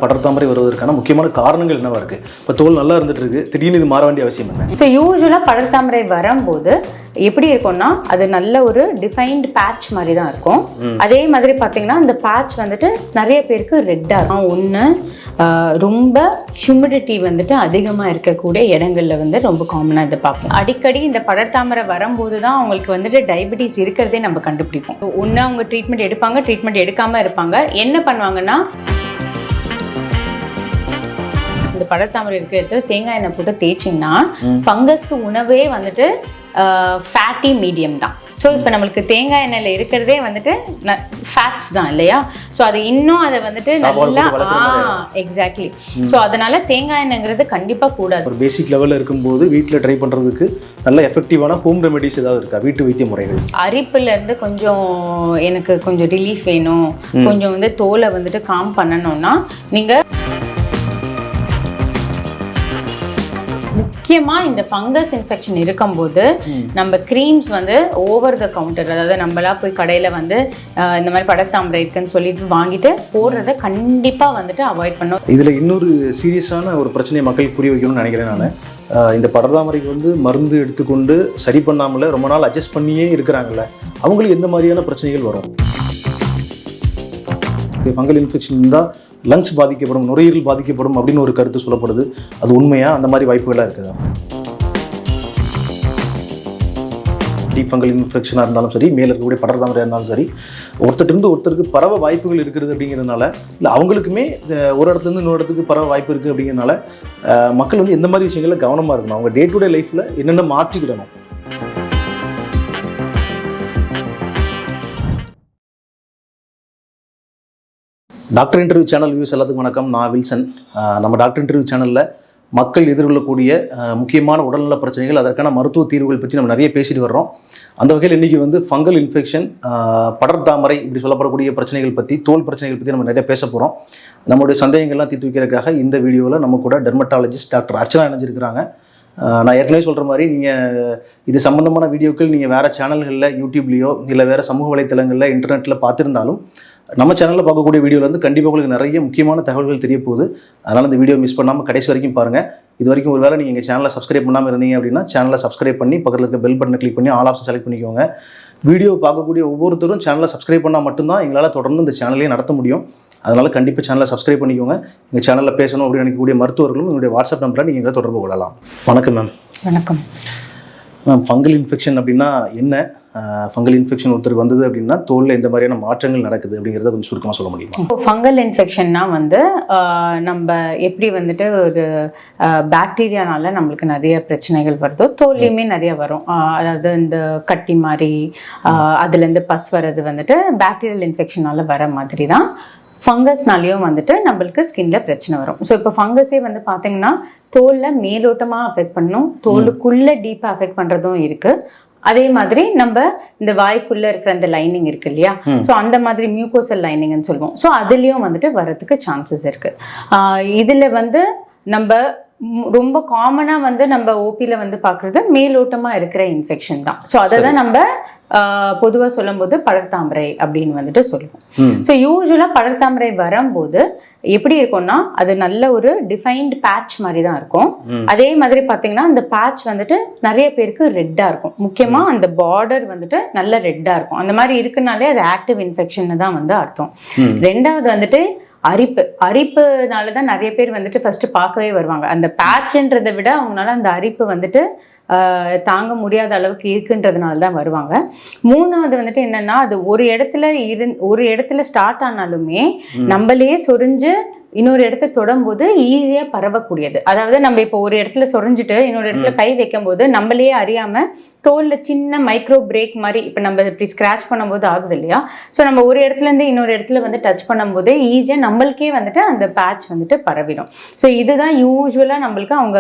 படர்தாமரை வருவதற்கான முக்கியமான காரணங்கள் என்னவா இருக்கு? இப்போ தோல் நல்லா இருந்துட்டு இருக்கு, திடீர்னு இது மாற வேண்டிய அவசியம் என்ன? ஸோ யூஸ்வலாக படர்தாமரை வரும்போது எப்படி இருக்கும்னா அது நல்ல ஒரு டிஃபைன்டு பேட்ச் மாதிரி தான் இருக்கும். அதே மாதிரி பார்த்தீங்கன்னா அந்த பேட்ச் வந்துட்டு நிறைய பேருக்கு ரெட்டாக இருக்கும். ஒன்று ரொம்ப ஹியூமிடிட்டி வந்துட்டு அதிகமாக இருக்கக்கூடிய இடங்கள்ல வந்து ரொம்ப காமனாக இதை பார்ப்போம். அடிக்கடி இந்த படர்தாமரை வரும்போது தான் அவங்களுக்கு வந்துட்டு டயபெட்டிஸ் இருக்கிறதே நம்ம கண்டுபிடிப்போம். ஒன்று அவங்க ட்ரீட்மெண்ட் எடுப்பாங்க, ட்ரீட்மெண்ட் எடுக்காமல் இருப்பாங்க. என்ன பண்ணுவாங்கன்னா இந்த படர்தாமரை இருக்கிற இடத்துல தேங்காய் எண்ணெய் போட்டு தேய்ச்சிங்கன்னா ஃபங்கஸ்க்கு உணவே வந்துட்டு ஃபேட்டி மீடியம் தான். ஸோ இப்போ நம்மளுக்கு தேங்காய் எண்ணெயில் இருக்கிறதே வந்துட்டு ஃபேட்ஸ் தான் இல்லையா? ஸோ அது இன்னும் அதை வந்துட்டு நல்லா எக்ஸாக்ட்லி. ஸோ அதனால தேங்காய் எண்ணெய்ங்கிறது கண்டிப்பாக கூடாது. ஒரு பேசிக் லெவலில் இருக்கும்போது வீட்டில் ட்ரை பண்ணுறதுக்கு நல்ல எஃபெக்டிவான ஹோம் ரெமெடிஸ் ஏதாவது இருக்கா? வீட்டு வைத்திய முறைகள். அரிப்புலேருந்து கொஞ்சம் எனக்கு கொஞ்சம் ரிலீஃப் வேணும், கொஞ்சம் வந்து தோலை வந்துட்டு காம் பண்ணணும்னா நீங்கள் முக்கியமாக இந்த ஃபங்கஸ் இன்ஃபெக்ஷன் இருக்கும்போது நம்ம க்ரீம்ஸ் வந்து ஓவர் த கவுண்டர், அதாவது நம்மளா போய் கடையில் வந்து இந்த மாதிரி படர்தாமரை இருக்குன்னு சொல்லிட்டு வாங்கிட்டு போடுறத கண்டிப்பாக வந்துட்டு அவாய்ட் பண்ணணும். இதில் இன்னொரு சீரியஸான ஒரு பிரச்சனையை மக்களுக்கு புரிய வைக்கணும்னு நினைக்கிறேன் நான். இந்த படர்தாமரைக்கு வந்து மருந்து எடுத்துக்கொண்டு சரி பண்ணாமல் ரொம்ப நாள் அட்ஜஸ்ட் பண்ணியே இருக்கிறாங்கல்ல, அவங்களுக்கு எந்த மாதிரியான பிரச்சனைகள் வரும்? ஃபங்கல் இன்ஃபெக்ஷன் இருந்தால் லங்ஸ் பாதிக்கப்படும், நுரையீரல் பாதிக்கப்படும் அப்படின்னு ஒரு கருத்து சொல்லப்படுது. அது உண்மையா? அந்த மாதிரி வாய்ப்புகளாக இருக்குதா? டீப் ஃபங்கல் இன்ஃபெக்ஷனாக இருந்தாலும் சரி, மேலே இருக்கக்கூடிய படர்தாமரையாக இருந்தாலும் சரி, ஒருத்தருக்கு ஒருத்தருக்கு பரவ வாய்ப்புகள் இருக்கிறது அப்படிங்கிறதுனால, இல்லை அவங்களுக்குமே ஒரு இடத்துலேருந்து இன்னொரு இடத்துக்கு பரவ வாய்ப்பு இருக்குது அப்படிங்கிறதுனால மக்கள் வந்து எந்த மாதிரி விஷயங்களில் கவனமாக இருக்கணும்? அவங்க டே டு டே லைஃப்பில் என்னென்ன மாற்றிக்கிடணும்? டாக்டர் இன்டர்வியூ சேனல் வியூஸ் எல்லாத்துக்கும் வணக்கம். நான் வில்சன். நம்ம டாக்டர் இன்டர்வியூ சேனலில் மக்கள் எதிர்கொள்ளக்கூடிய முக்கியமான உடல்நல பிரச்சனைகள், அதற்கான மருத்துவ தீர்வுகள் பற்றி நம்ம நிறைய பேசிட்டு வர்றோம். அந்த வகையில் இன்றைக்கி வந்து ஃபங்கல் இன்ஃபெக்ஷன், படர்தாமரை இப்படி சொல்லப்படக்கூடிய பிரச்சனைகள் பற்றி, தோல் பிரச்சனைகள் பற்றி நம்ம நிறைய பேச போகிறோம். நம்மளுடைய சந்தேகங்கள்லாம் தீர்த்து வைக்கிறதுக்காக இந்த வீடியோவில் நம்ம கூட டெர்மட்டாலஜிஸ்ட் டாக்டர் அர்ச்சனா இணைஞ்சிருக்கிறாங்க. நான் ஏற்கனவே சொல்கிற மாதிரி நீங்கள் இது சம்மந்தமான வீடியோக்கள் நீங்கள் வேறு சேனல்களில், யூடியூப்லேயோ இல்லை வேறு சமூக வலைத்தளங்களில், இன்டர்நெட்டில் பார்த்துருந்தாலும் நம்ம சேனலில் பார்க்கக்கூடிய வீடியோவில் வந்து கண்டிப்பாக உங்களுக்கு நிறைய முக்கியமான தகவல்கள் தெரிய போகுது. அதனால் இந்த வீடியோ மிஸ் பண்ணாமல் கடைசி வரைக்கும் பாருங்கள். இது வரைக்கும் ஒரு வேளை நீங்கள் எங்கள் சேனலை சப்ஸ்கிரைப் பண்ணாமல் இருந்தீங்க அப்படின்னா சேனலை சப்ஸ்கிரைப் பண்ணி பக்கத்தில் இருக்க பெல் பட்டனை கிளிக் பண்ணி ஆல் ஆப்ஷன் செலக்ட் பண்ணிக்கோங்க. வீடியோ பார்க்கக்கூடிய ஒவ்வொருத்தரும் சேனலை சப்ஸ்கிரைப் பண்ணால் மட்டும்தான் எங்களால் தொடர்ந்து இந்த சேனலையும் நடத்த முடியும். அதனால் கண்டிப்பாக சேனலை சப்ஸ்கிரைப் பண்ணிக்கோங்க. எங்கள் சேனலில் பேசணும் அப்படின்னு நினைக்கக்கூடிய மருத்துவர்களும் எங்களுடைய வாட்ஸ்அப் நம்பரில் நீங்கள் எங்களை தொடர்பு கொள்ளலாம். வணக்கம் மேம். வணக்கம் மேம். ஃபங்கல் இன்ஃபெக்ஷன் அப்படின்னா என்ன? ஃபங்கல் இன்ஃபெக்ஷன் ஒருத்தருக்கு வந்தது அப்படின்னா தோலில் எந்த மாதிரியான மாற்றங்கள் நடக்குது அப்படிங்கிறத கொஞ்சம் சுருக்கமாக சொல்ல முடியுமா? இப்போ ஃபங்கல் இன்ஃபெக்ஷன்னா வந்து நம்ம எப்படி வந்துட்டு ஒரு பாக்டீரியானால நம்மளுக்கு நிறைய பிரச்சனைகள் வருதோ, தோல்லையுமே நிறைய வரும். அதாவது இந்த கட்டி மாதிரி அதுலேருந்து பஸ் வர்றது வந்துட்டு பாக்டீரியல் இன்ஃபெக்ஷனால வர மாதிரி தான் ஃபங்கஸ்னாலேயும் வந்துட்டு நம்மளுக்கு ஸ்கின்ல பிரச்சனை வரும். ஸோ இப்போ ஃபங்கஸே வந்து பார்த்தீங்கன்னா தோலில் மேலோட்டமாக அஃபெக்ட் பண்ணும், தோலுக்குள்ளே டீப்பாக அஃபெக்ட் பண்ணுறதும் இருக்குது. அதே மாதிரி நம்ம இந்த வாய்க்குள்ள இருக்கிற அந்த லைனிங் இருக்கு இல்லையா, ஸோ அந்த மாதிரி மியூக்கோசல் லைனிங்னு சொல்லுவோம். ஸோ அதுலேயும் வந்துட்டு வரதுக்கு சான்சஸ் இருக்கு. இதில் வந்து நம்ம ரொம்ப காமனாக வந்து நம்ம ஓபியில் வந்து பார்க்குறது மேலோட்டமாக இருக்கிற இன்ஃபெக்ஷன் தான். ஸோ அதை தான் நம்ம பொதுவாக சொல்லும்போது படர்தாமரை அப்படின்னு வந்துட்டு சொல்லுவோம். ஸோ யூஸ்வலாக படர்தாமரை வரும்போது எப்படி இருக்கும்னா அது நல்ல ஒரு டிஃபைன்டு பேட்ச் மாதிரி தான் இருக்கும். அதே மாதிரி பார்த்தீங்கன்னா அந்த பேட்ச் வந்துட்டு நிறைய பேருக்கு ரெட்டாக இருக்கும். முக்கியமாக அந்த பார்டர் வந்துட்டு நல்ல ரெட்டாக இருக்கும். அந்த மாதிரி இருக்குனாலே அது ஆக்டிவ் இன்ஃபெக்ஷன் தான் வந்து அர்த்தம். ரெண்டாவது வந்துட்டு அரிப்புனால தான் நிறைய பேர் வந்துட்டு ஃபர்ஸ்ட் பார்க்கவே வருவாங்க. அந்த பேட்ச்ன்றதை விட அவங்களால அந்த அரிப்பு வந்துட்டு தாங்க முடியாத அளவுக்கு இருக்குன்றதுனால தான் வருவாங்க. மூணாவது வந்துட்டு என்னன்னா அது ஒரு இடத்துல ஸ்டார்ட் ஆனாலுமே நம்மளே சொரிஞ்சு இன்னொரு இடத்த தொடும்போது ஈஸியாக பரவக்கூடியது. அதாவது நம்ம இப்போ ஒரு இடத்துல சொரிஞ்சுட்டு இன்னொரு இடத்துல கை வைக்கும் போது நம்மளே அறியாம தோலில் சின்ன மைக்ரோ பிரேக் மாதிரி இப்போ நம்ம இப்படி ஸ்க்ராச் பண்ணும்போது ஆகுது இல்லையா, ஸோ நம்ம ஒரு இடத்துலேருந்து இன்னொரு இடத்துல வந்து டச் பண்ணும்போதே ஈஸியாக நம்மளுக்கே வந்துட்டு அந்த பேட்ச் வந்துட்டு பரவிடும். ஸோ இதுதான் யூஸ்வலாக நம்மளுக்கு அவங்க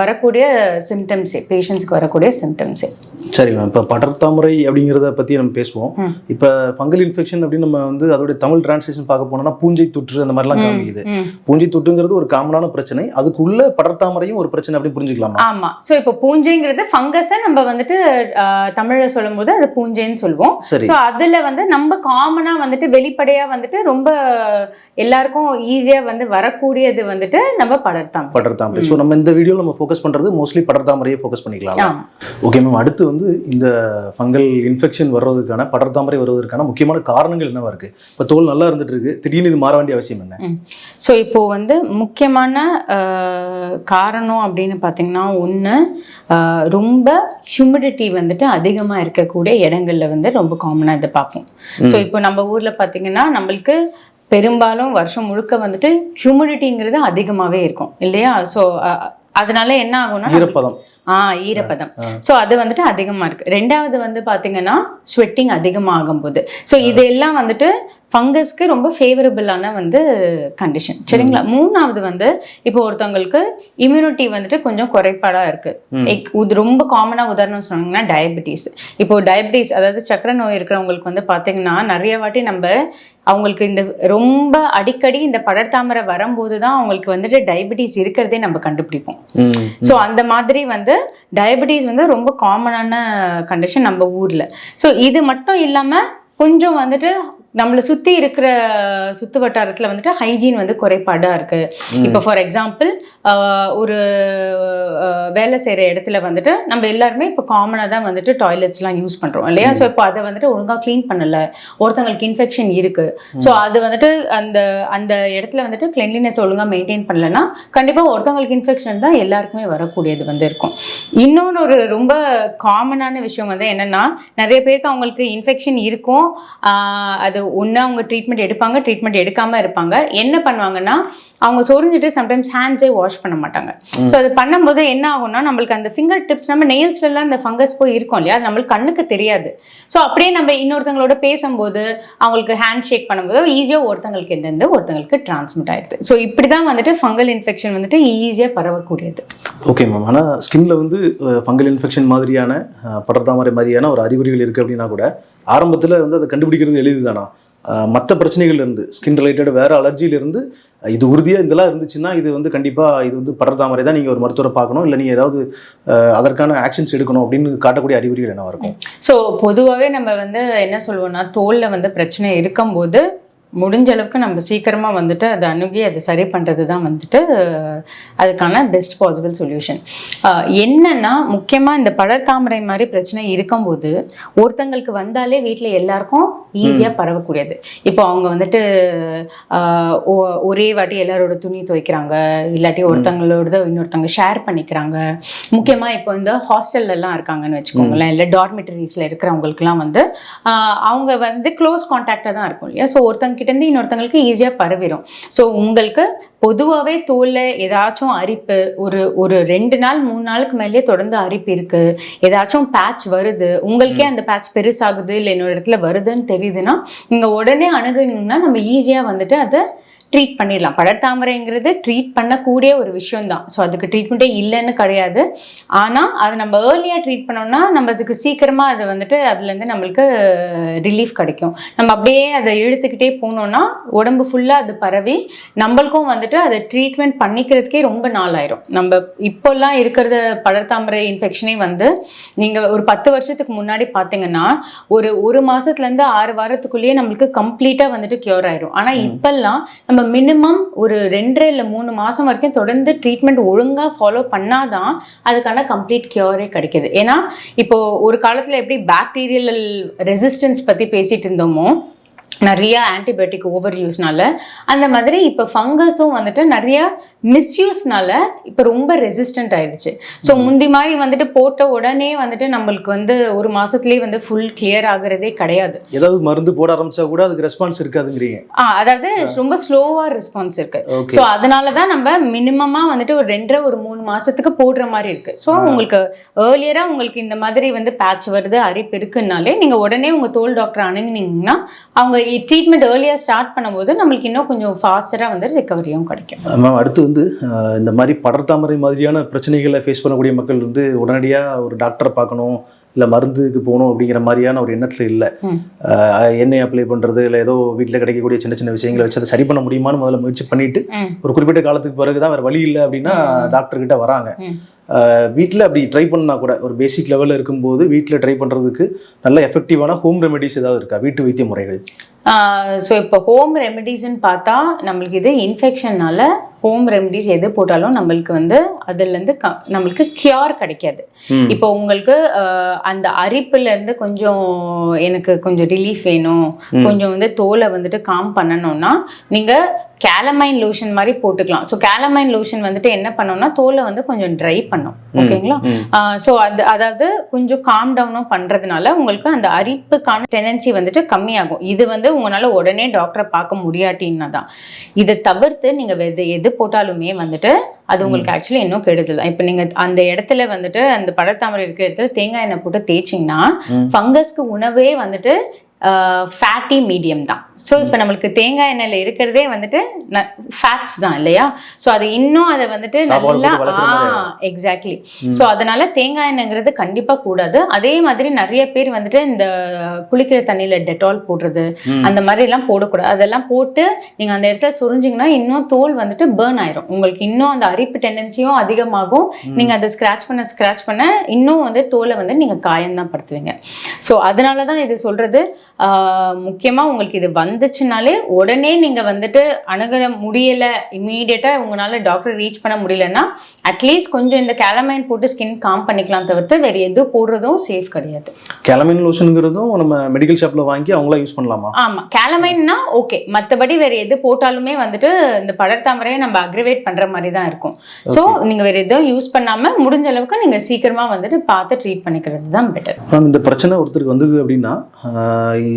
வரக்கூடிய சிம்டம்ஸே, பேஷண்ட்ஸ்க்கு வரக்கூடிய சிம்டம்ஸே. சரி மேம். இப்போ படர்தாமரை அப்படிங்கிறத பற்றி நம்ம பேசுவோம். இப்போ ஃபங்கல் இன்ஃபெக்ஷன் அப்படின்னு நம்ம வந்து அதோடைய தமிழ் டிரான்ஸ்லேஷன் பார்க்க போனோம்னா பூஞ்சை தொற்று அந்த மாதிரிலாம் காமிக்குது. ஆரம்பிக்குது. பூஞ்சை தொட்டுங்கிறது ஒரு காமனான பிரச்சனை, அதுக்குள்ள படர்தாமரையும் ஒரு பிரச்சனை அப்படின்னு புரிஞ்சுக்கலாமா? ஆமா. சோ இப்போ பூஞ்சைங்கிறது ஃபங்கஸை நம்ம வந்துட்டு தமிழ்ல சொல்லும் போது அது பூஞ்சைன்னு சொல்லுவோம். சோ அதுல வந்து நம்ம காமனா வந்துட்டு வெளிப்படையா வந்துட்டு ரொம்ப எல்லாருக்கும் ஈஸியா வந்து வரக்கூடியது வந்துட்டு நம்ம படர்தாமரை. ஸோ நம்ம இந்த வீடியோவில் நம்ம ஃபோக்கஸ் பண்ணுறது மோஸ்ட்லி படர்தாமரையை ஃபோக்கஸ் பண்ணிக்கலாம். ஓகே மேம், அடுத்து வந்து இந்த ஃபங்கல் இன்ஃபெக்ஷன் வர்றதுக்கான படர்தாமரை வருவதற்கான முக்கியமான காரணங்கள் என்னவா இருக்குது? இப்போ தோல் நல்லா இருந்துட்டு இருக்கு, திடீர்னு இது மாற வேண்டிய அவசியம் என்ன? ஸோ இப்போ வந்து முக்கியமான காரணம் அப்படின்னு பார்த்தீங்கன்னா, ஒன்று ரொம்ப ஹியூமிடிட்டி வந்துட்டு அதிகமாக இருக்கக்கூடிய இடங்கள்ல வந்து ரொம்ப காமனாக இதை பார்ப்போம். ஸோ இப்போ நம்ம ஊரில் பார்த்தீங்கன்னா நம்மளுக்கு பெரும்பாலும் வருஷம் முழுக்க வந்துட்டு ஹியூமிடிட்டிங்கிறது அதிகமாகவே இருக்கும் இல்லையா? ஸோ அதனால என்ன ஆகும்னா ஈரப்பதம். ஸோ அது வந்துட்டு அதிகமா இருக்கு. ரெண்டாவது வந்து பாத்தீங்கன்னா ஸ்வெட்டிங் அதிகமாகும் போது, ஸோ இது எல்லாம் வந்துட்டு ஃபங்கஸ்க்கு ரொம்ப ஃபேவரபிளான வந்து கண்டிஷன், சரிங்களா? மூணாவது வந்து இப்போ ஒருத்தவங்களுக்கு இம்யூனிட்டி வந்துட்டு கொஞ்சம் குறைபாடா இருக்கு. ரொம்ப காமனா உதாரணம் சொன்னீங்கன்னா டயபெட்டிஸ். இப்போ டயபெட்டிஸ் அதாவது சக்கரை நோய் இருக்கிறவங்களுக்கு வந்து பாத்தீங்கன்னா நிறைய வாட்டி நம்ம அவங்களுக்கு இந்த ரொம்ப அடிக்கடி இந்த படர்தாமரை வரும்போது தான் அவங்களுக்கு வந்துட்டு டயபெட்டிஸ் இருக்கிறதே நம்ம கண்டுபிடிப்போம். ஸோ அந்த மாதிரி வந்து டயபெட்டிஸ் வந்து ரொம்ப காமனான கண்டிஷன் நம்ம ஊர்ல. ஸோ இது மட்டும் இல்லாம கொஞ்சம் வந்துட்டு நம்மளை சுற்றி இருக்கிற சுற்று வட்டாரத்தில் வந்துட்டு ஹைஜீன் வந்து குறைபாடாக இருக்குது. இப்போ ஃபார் எக்ஸாம்பிள் ஒரு வேலை செய்கிற இடத்துல வந்துட்டு நம்ம எல்லாருமே இப்போ காமனாக தான் வந்துட்டு டாய்லெட்ஸ்லாம் யூஸ் பண்ணுறோம் இல்லையா? ஸோ இப்போ அதை வந்துட்டு ஒழுங்காக க்ளீன் பண்ணலை, ஒருத்தங்களுக்கு இன்ஃபெக்ஷன் இருக்குது. ஸோ அது வந்துட்டு அந்த இடத்துல வந்துட்டு கிளென்லினஸ் ஒழுங்காக மெயின்டைன் பண்ணலைன்னா கண்டிப்பாக ஒருத்தவங்களுக்கு இன்ஃபெக்ஷன் தான் எல்லாருக்குமே வரக்கூடியது வந்து இருக்கும். இன்னொன்று ஒரு ரொம்ப காமனான விஷயம் வந்து என்னென்னா, நிறைய பேருக்கு அவங்களுக்கு இன்ஃபெக்ஷன் இருக்கும், அது ஒன்று அவங்க ட்ரீட்மெண்ட் எடுப்பாங்க, ட்ரீட்மெண்ட் எடுக்காமல் இருப்பாங்க. என்ன பண்ணுவாங்கன்னா அவங்க சொரிஞ்சிட்டு சம்டைம்ஸ் ஹேண்ட்ஸே வாஷ் பண்ண மாட்டாங்க. ஸோ அது பண்ணும்போது என்ன ஆகும்னா நம்மளுக்கு அந்த ஃபிங்கர் டிப்ஸ் நம்ம நெயில்ஸ்லாம் இந்த ஃபங்கஸ் போய் இருக்கும் இல்லையா, அது நம்மளுக்கு கண்ணுக்கு தெரியாது. ஸோ அப்படியே நம்ம இன்னொருத்தங்களோட பேசும்போது அவங்களுக்கு ஹேண்ட் ஷேக் பண்ணும்போது ஈஸியாக ஒருத்தங்களுக்கு என்னென்னு ஒருத்தங்களுக்கு டிரான்ஸ்மிட் ஆயிடுது. ஸோ இப்படி தான் வந்துட்டு ஃபங்கல் இன்ஃபெக்ஷன் வந்துட்டு ஈஸியாக பரவக்கூடியது. ஓகே மேம், ஆனால் ஸ்கின்ல வந்து ஃபங்கல் இன்ஃபெக்ஷன் மாதிரியான படர்தாமரை மாதிரியான ஒரு அறிகுறிகள் இருக்குது அப்படின்னா கூட ஆரம்பத்தில் வந்து அதை கண்டுபிடிக்கிறது எளிதுதானா? மற்ற பிரச்சனைகள்லேருந்து ஸ்கின் ரிலேட்டட் வேறு அலர்ஜியிலேருந்து இது உறுதியாக இதெல்லாம் இருந்துச்சுன்னா இது வந்து கண்டிப்பாக இது வந்து படர்தாமரை தான், நீங்கள் ஒரு மருத்துவரை பார்க்கணும், இல்லை நீங்கள் ஏதாவது அதற்கான ஆக்ஷன்ஸ் எடுக்கணும் அப்படின்னு காட்டக்கூடிய அறிகுறிகள் என்னவா இருக்கும்? ஸோ பொதுவாகவே நம்ம வந்து என்ன சொல்லுவோம்னா, தோலில் வந்து பிரச்சனை இருக்கும்போது முடிஞ்ச அளவுக்கு நம்ம சீக்கிரமாக வந்துட்டு அதை அணுகி அதை சரி பண்ணுறது தான் வந்துட்டு அதுக்கான பெஸ்ட் பாசிபிள் சொல்யூஷன். என்னன்னா முக்கியமாக இந்த படர்தாமரை மாதிரி பிரச்சனை இருக்கும்போது ஒருத்தங்களுக்கு வந்தாலே வீட்டில் எல்லாருக்கும் ஈஸியாக பரவக்கூடியது. இப்போ அவங்க வந்துட்டு ஒரே வாட்டி எல்லாரோட துணி துவைக்கிறாங்க, இல்லாட்டி ஒருத்தங்களோட இன்னொருத்தவங்க ஷேர் பண்ணிக்கிறாங்க. முக்கியமாக இப்போ இந்த ஹாஸ்டல்லாம் இருக்காங்கன்னு வச்சுக்கோங்களேன், இல்லை டார்மெட்டரிஸில் இருக்கிறவங்களுக்குலாம் வந்து அவங்க வந்து க்ளோஸ் கான்டாக்டாக தான் இருக்கும் இல்லையா? ஸோ ஒருத்தங்க கிட்டேருந்து இன்னொருத்தங்களுக்கு ஈஸியாக பரவிடும். ஸோ உங்களுக்கு பொதுவாகவே தோலில் ஏதாச்சும் அரிப்பு ஒரு 2 நாள் 3 நாளுக்கு மேலேயே தொடர்ந்து அரிப்பு இருக்குது, ஏதாச்சும் பேட்ச் வருது, உங்களுக்கே அந்த பேட்ச் பெருசாகுது இல்லை இன்னொரு இடத்துல வருதுன்னு தெரியுதுன்னா நீங்கள் உடனே அணுகுனீங்கன்னா நம்ம ஈஸியாக வந்துட்டு அதை ட்ரீட் பண்ணிடலாம். படர்தாமரைங்கிறது ட்ரீட் பண்ணக்கூடிய ஒரு விஷயம் தான். ஸோ அதுக்கு ட்ரீட்மெண்ட்டே இல்லைன்னு கிடையாது. ஆனால் அதை நம்ம ஏர்லியாக ட்ரீட் பண்ணோம்னா நம்ம அதுக்கு சீக்கிரமாக அதை வந்துட்டு அதுலேருந்து நம்மளுக்கு ரிலீஃப் கிடைக்கும். நம்ம அப்படியே அதை இழுத்துக்கிட்டே போனோம்னா உடம்பு ஃபுல்லாக அது பரவி நம்மளுக்கும் வந்துட்டு அதை ட்ரீட்மெண்ட் பண்ணிக்கிறதுக்கே ரொம்ப நாள் ஆயிரும். நம்ம இப்போல்லாம் இருக்கிறத படர்தாமரை இன்ஃபெக்ஷனே வந்து நீங்கள் ஒரு 10 வருஷத்துக்கு முன்னாடி பார்த்தீங்கன்னா ஒரு மாதத்துலேருந்து 6 வாரத்துக்குள்ளேயே நம்மளுக்கு கம்ப்ளீட்டாக வந்துட்டு க்யூர் ஆயிரும். ஆனால் இப்போல்லாம் நம்ம மினிமம் ஒரு 2 இல்லை 3 மாதம் வரைக்கும் தொடர்ந்து ட்ரீட்மெண்ட் ஒழுங்காக ஃபாலோ பண்ணாதான் அதுக்கான கம்ப்ளீட் கியூரே கிடைக்கிது. ஏன்னா இப்போ ஒரு காலத்தில் எப்படி பாக்டீரியல் ரெசிஸ்டன்ஸ் பற்றி பேசிட்டு இருந்தோமோ, நிறைய ஆன்டிபயோட்டிக் ஓவர் யூஸ்னால அந்த மாதிரி இப்போ ஃபங்கஸும் வந்துட்டு நிறைய மிஸ்யூஸ்னால இப்போ ரொம்ப ரெசிஸ்டன்ட் ஆயிடுச்சு. ஸோ முந்தி மாதிரி வந்துட்டு போட்ட உடனே வந்துட்டு நம்மளுக்கு வந்து ஒரு மாசத்துலேயே வந்து ஃபுல் கிளியர் ஆகுறதே கிடையாது. ஏதாவது மருந்து போட ஆரம்பிச்சா கூட அதுக்கு ரெஸ்பான்ஸ் இருக்காதுங்கிறீங்க? அதாவது ரொம்ப ஸ்லோவா ரெஸ்பான்ஸ் இருக்கு. ஸோ அதனால தான் நம்ம மினிமமா வந்துட்டு ஒரு 2-3 மாசத்துக்கு போடுற மாதிரி இருக்கு. ஸோ உங்களுக்கு ஏர்லியரா உங்களுக்கு இந்த மாதிரி வந்து பேட்ச் வருது, அரிப்பு இருக்குன்னாலே நீங்க உடனே உங்க தோல் டாக்டர் அணுகுனீங்கன்னா அவங்க ட்ரீட்மெண்ட் ஏர்லியாக ஸ்டார்ட் பண்ணும்போது நம்மளுக்கு இன்னும் கொஞ்சம் ஃபாஸ்டராக வந்து ரிகவரியும் கிடைக்கும். மேம், அடுத்து வந்து இந்த மாதிரி படர்தாமரை மாதிரியான பிரச்சனைகளை ஃபேஸ் பண்ணக்கூடிய மக்கள் வந்து உடனடியாக ஒரு டாக்டரை பார்க்கணும், இல்லை மருந்துக்கு போகணும் அப்படிங்கிற மாதிரியான ஒரு எண்ணத்தில் இல்லை. எண்ணெய் அப்ளை பண்ணுறது இல்லை ஏதோ வீட்டில் கிடைக்கக்கூடிய சின்ன சின்ன விஷயங்களை வச்சு அதை சரி பண்ண முடியுமான்னு முதல்ல முயற்சி பண்ணிட்டு ஒரு குறிப்பிட்ட காலத்துக்கு பிறகு தான் வேறு வழி இல்லை அப்படின்னா டாக்டர்கிட்ட வராங்க. வீட்டில் அப்படி ட்ரை பண்ணா கூட ஒரு பேசிக் லெவலில் இருக்கும்போது வீட்டில் ட்ரை பண்ணுறதுக்கு நல்ல எஃபெக்டிவான ஹோம் ரெமெடிஸ் ஏதாவது இருக்கா, வீட்டு வைத்திய முறைகள்? ஸோ இப்போ ஹோம் ரெமெடிஸ்ன்னு பார்த்தா நம்மளுக்கு இது இன்ஃபெக்ஷன்னால ஹோம் ரெமெடிஸ் எது போட்டாலும் நம்மளுக்கு வந்து அதுலேருந்து நம்மளுக்கு கியூர் கிடைக்காது. இப்போ உங்களுக்கு அந்த அரிப்புலேருந்து கொஞ்சம் எனக்கு கொஞ்சம் ரிலீஃப் வேணும், கொஞ்சம் வந்து தோலை வந்துட்டு காம் பண்ணணும்னா நீங்கள் கேலமைன் லோஷன் மாதிரி போட்டுக்கலாம். ஸோ கேலமைன் லோஷன் வந்துட்டு என்ன பண்ணோம்னா தோலை வந்து கொஞ்சம் ட்ரை பண்ணும். ஓகேங்களா? ஸோ அதாவது கொஞ்சம் காம் டவுனும் பண்ணுறதுனால உங்களுக்கு அந்த அரிப்புக்கான டெண்டன்சி வந்துட்டு கம்மியாகும். இது வந்து உங்களால் உடனே டாக்டரை பார்க்க முடியாட்டின்னா தான். இதை தவிர்த்து நீங்கள் எது போட்டாலுமே வந்துட்டு அது உங்களுக்கு ஆக்சுவலி இன்னும் கெடுதல் தான். இப்போ நீங்கள் அந்த இடத்துல வந்துட்டு அந்த படர்தாமரை இருக்கிற இடத்துல தேங்காய் எண்ணெய் போட்டு தேய்ச்சிங்கன்னா ஃபங்கஸ்க்கு உணவே வந்துட்டு ஃபேட்டி மீடியம் தான். ஸோ இப்போ நம்மளுக்கு தேங்காய் எண்ணெயில் இருக்கிறதே வந்துட்டு ஃபேட்ஸ் தான் இல்லையா? ஸோ அது இன்னும் அதை வந்துட்டு நல்லா எக்ஸாக்ட்லி. ஸோ அதனால தேங்காய் எண்ணெய்ங்கிறது கண்டிப்பாக கூடாது. அதே மாதிரி நிறைய பேர் வந்துட்டு இந்த குளிக்கிற தண்ணியில் டெட்டால் போடுறது அந்த மாதிரி எல்லாம் போடக்கூடாது. அதெல்லாம் போட்டு நீங்கள் அந்த இடத்துல சொரிஞ்சிங்கன்னா இன்னும் தோல் வந்துட்டு பேர்ன் ஆயிரும். உங்களுக்கு இன்னும் அந்த அரிப்பு டெண்டன்சியும் அதிகமாகும். நீங்கள் அதை ஸ்க்ராட்ச் பண்ண இன்னும் வந்து தோலை வந்து நீங்கள் காயம்தான் படுத்துவீங்க. ஸோ அதனால தான் இது சொல்றது. முக்கியமாக உங்களுக்கு இது வந்துச்சுனாலே உடனே நீங்கள் வந்துட்டு அணுக முடியலை, இம்மீடியட்டாக உங்களால் டாக்டர் ரீச் பண்ண முடியலன்னா அட்லீஸ்ட் கொஞ்சம் இந்த கேலமைன் போட்டு ஸ்கின் காம் பண்ணிக்கலாம் தவிர்த்து வேறு எதுவும் போடுறதும் சேஃப் கிடையாது. கேலமைன் லோஷனுங்கிறதும் நம்ம மெடிக்கல் ஷாப்பில் வாங்கி அவங்களா யூஸ் பண்ணலாமா? ஆமாம், கேலமைன்னா ஓகே. மற்றபடி வேறு எது போட்டாலுமே வந்துட்டு இந்த படர்தாமரையை நம்ம அக்ரிவேட் பண்ணுற மாதிரி தான் இருக்கும். ஸோ நீங்கள் வேறு எதுவும் யூஸ் பண்ணாமல் முடிஞ்ச அளவுக்கு நீங்கள் சீக்கிரமாக வந்துட்டு பார்த்து ட்ரீட் பண்ணிக்கிறது தான் பெட்டர். இந்த பிரச்சனை ஒருத்தருக்கு வந்தது அப்படின்னா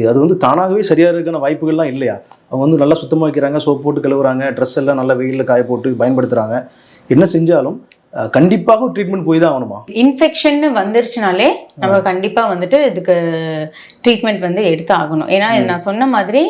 அது வந்து தானாகவே சரியாக இருக்கான வாய்ப்புகள்லாம் இல்லையா? அவங்க வந்து நல்லா சுத்தமாக வைக்கிறாங்க, சோப் போட்டு கழுவுறாங்க, ட்ரெஸ் எல்லாம் நல்லா வெயிலில் காய போட்டு பயன்படுத்துகிறாங்க. என்ன செஞ்சாலும் கண்டிப்பாக ட்ரீட்மெண்ட் போய் தான் ஆகணுமா? இன்ஃபெக்ஷன் வந்துருச்சுனாலே நம்ம கண்டிப்பாக வந்துட்டு இதுக்கு ட்ரீட்மெண்ட் வந்து எடுத்து ஆகணும். ஏன்னா நான் சொன்ன மாதிரி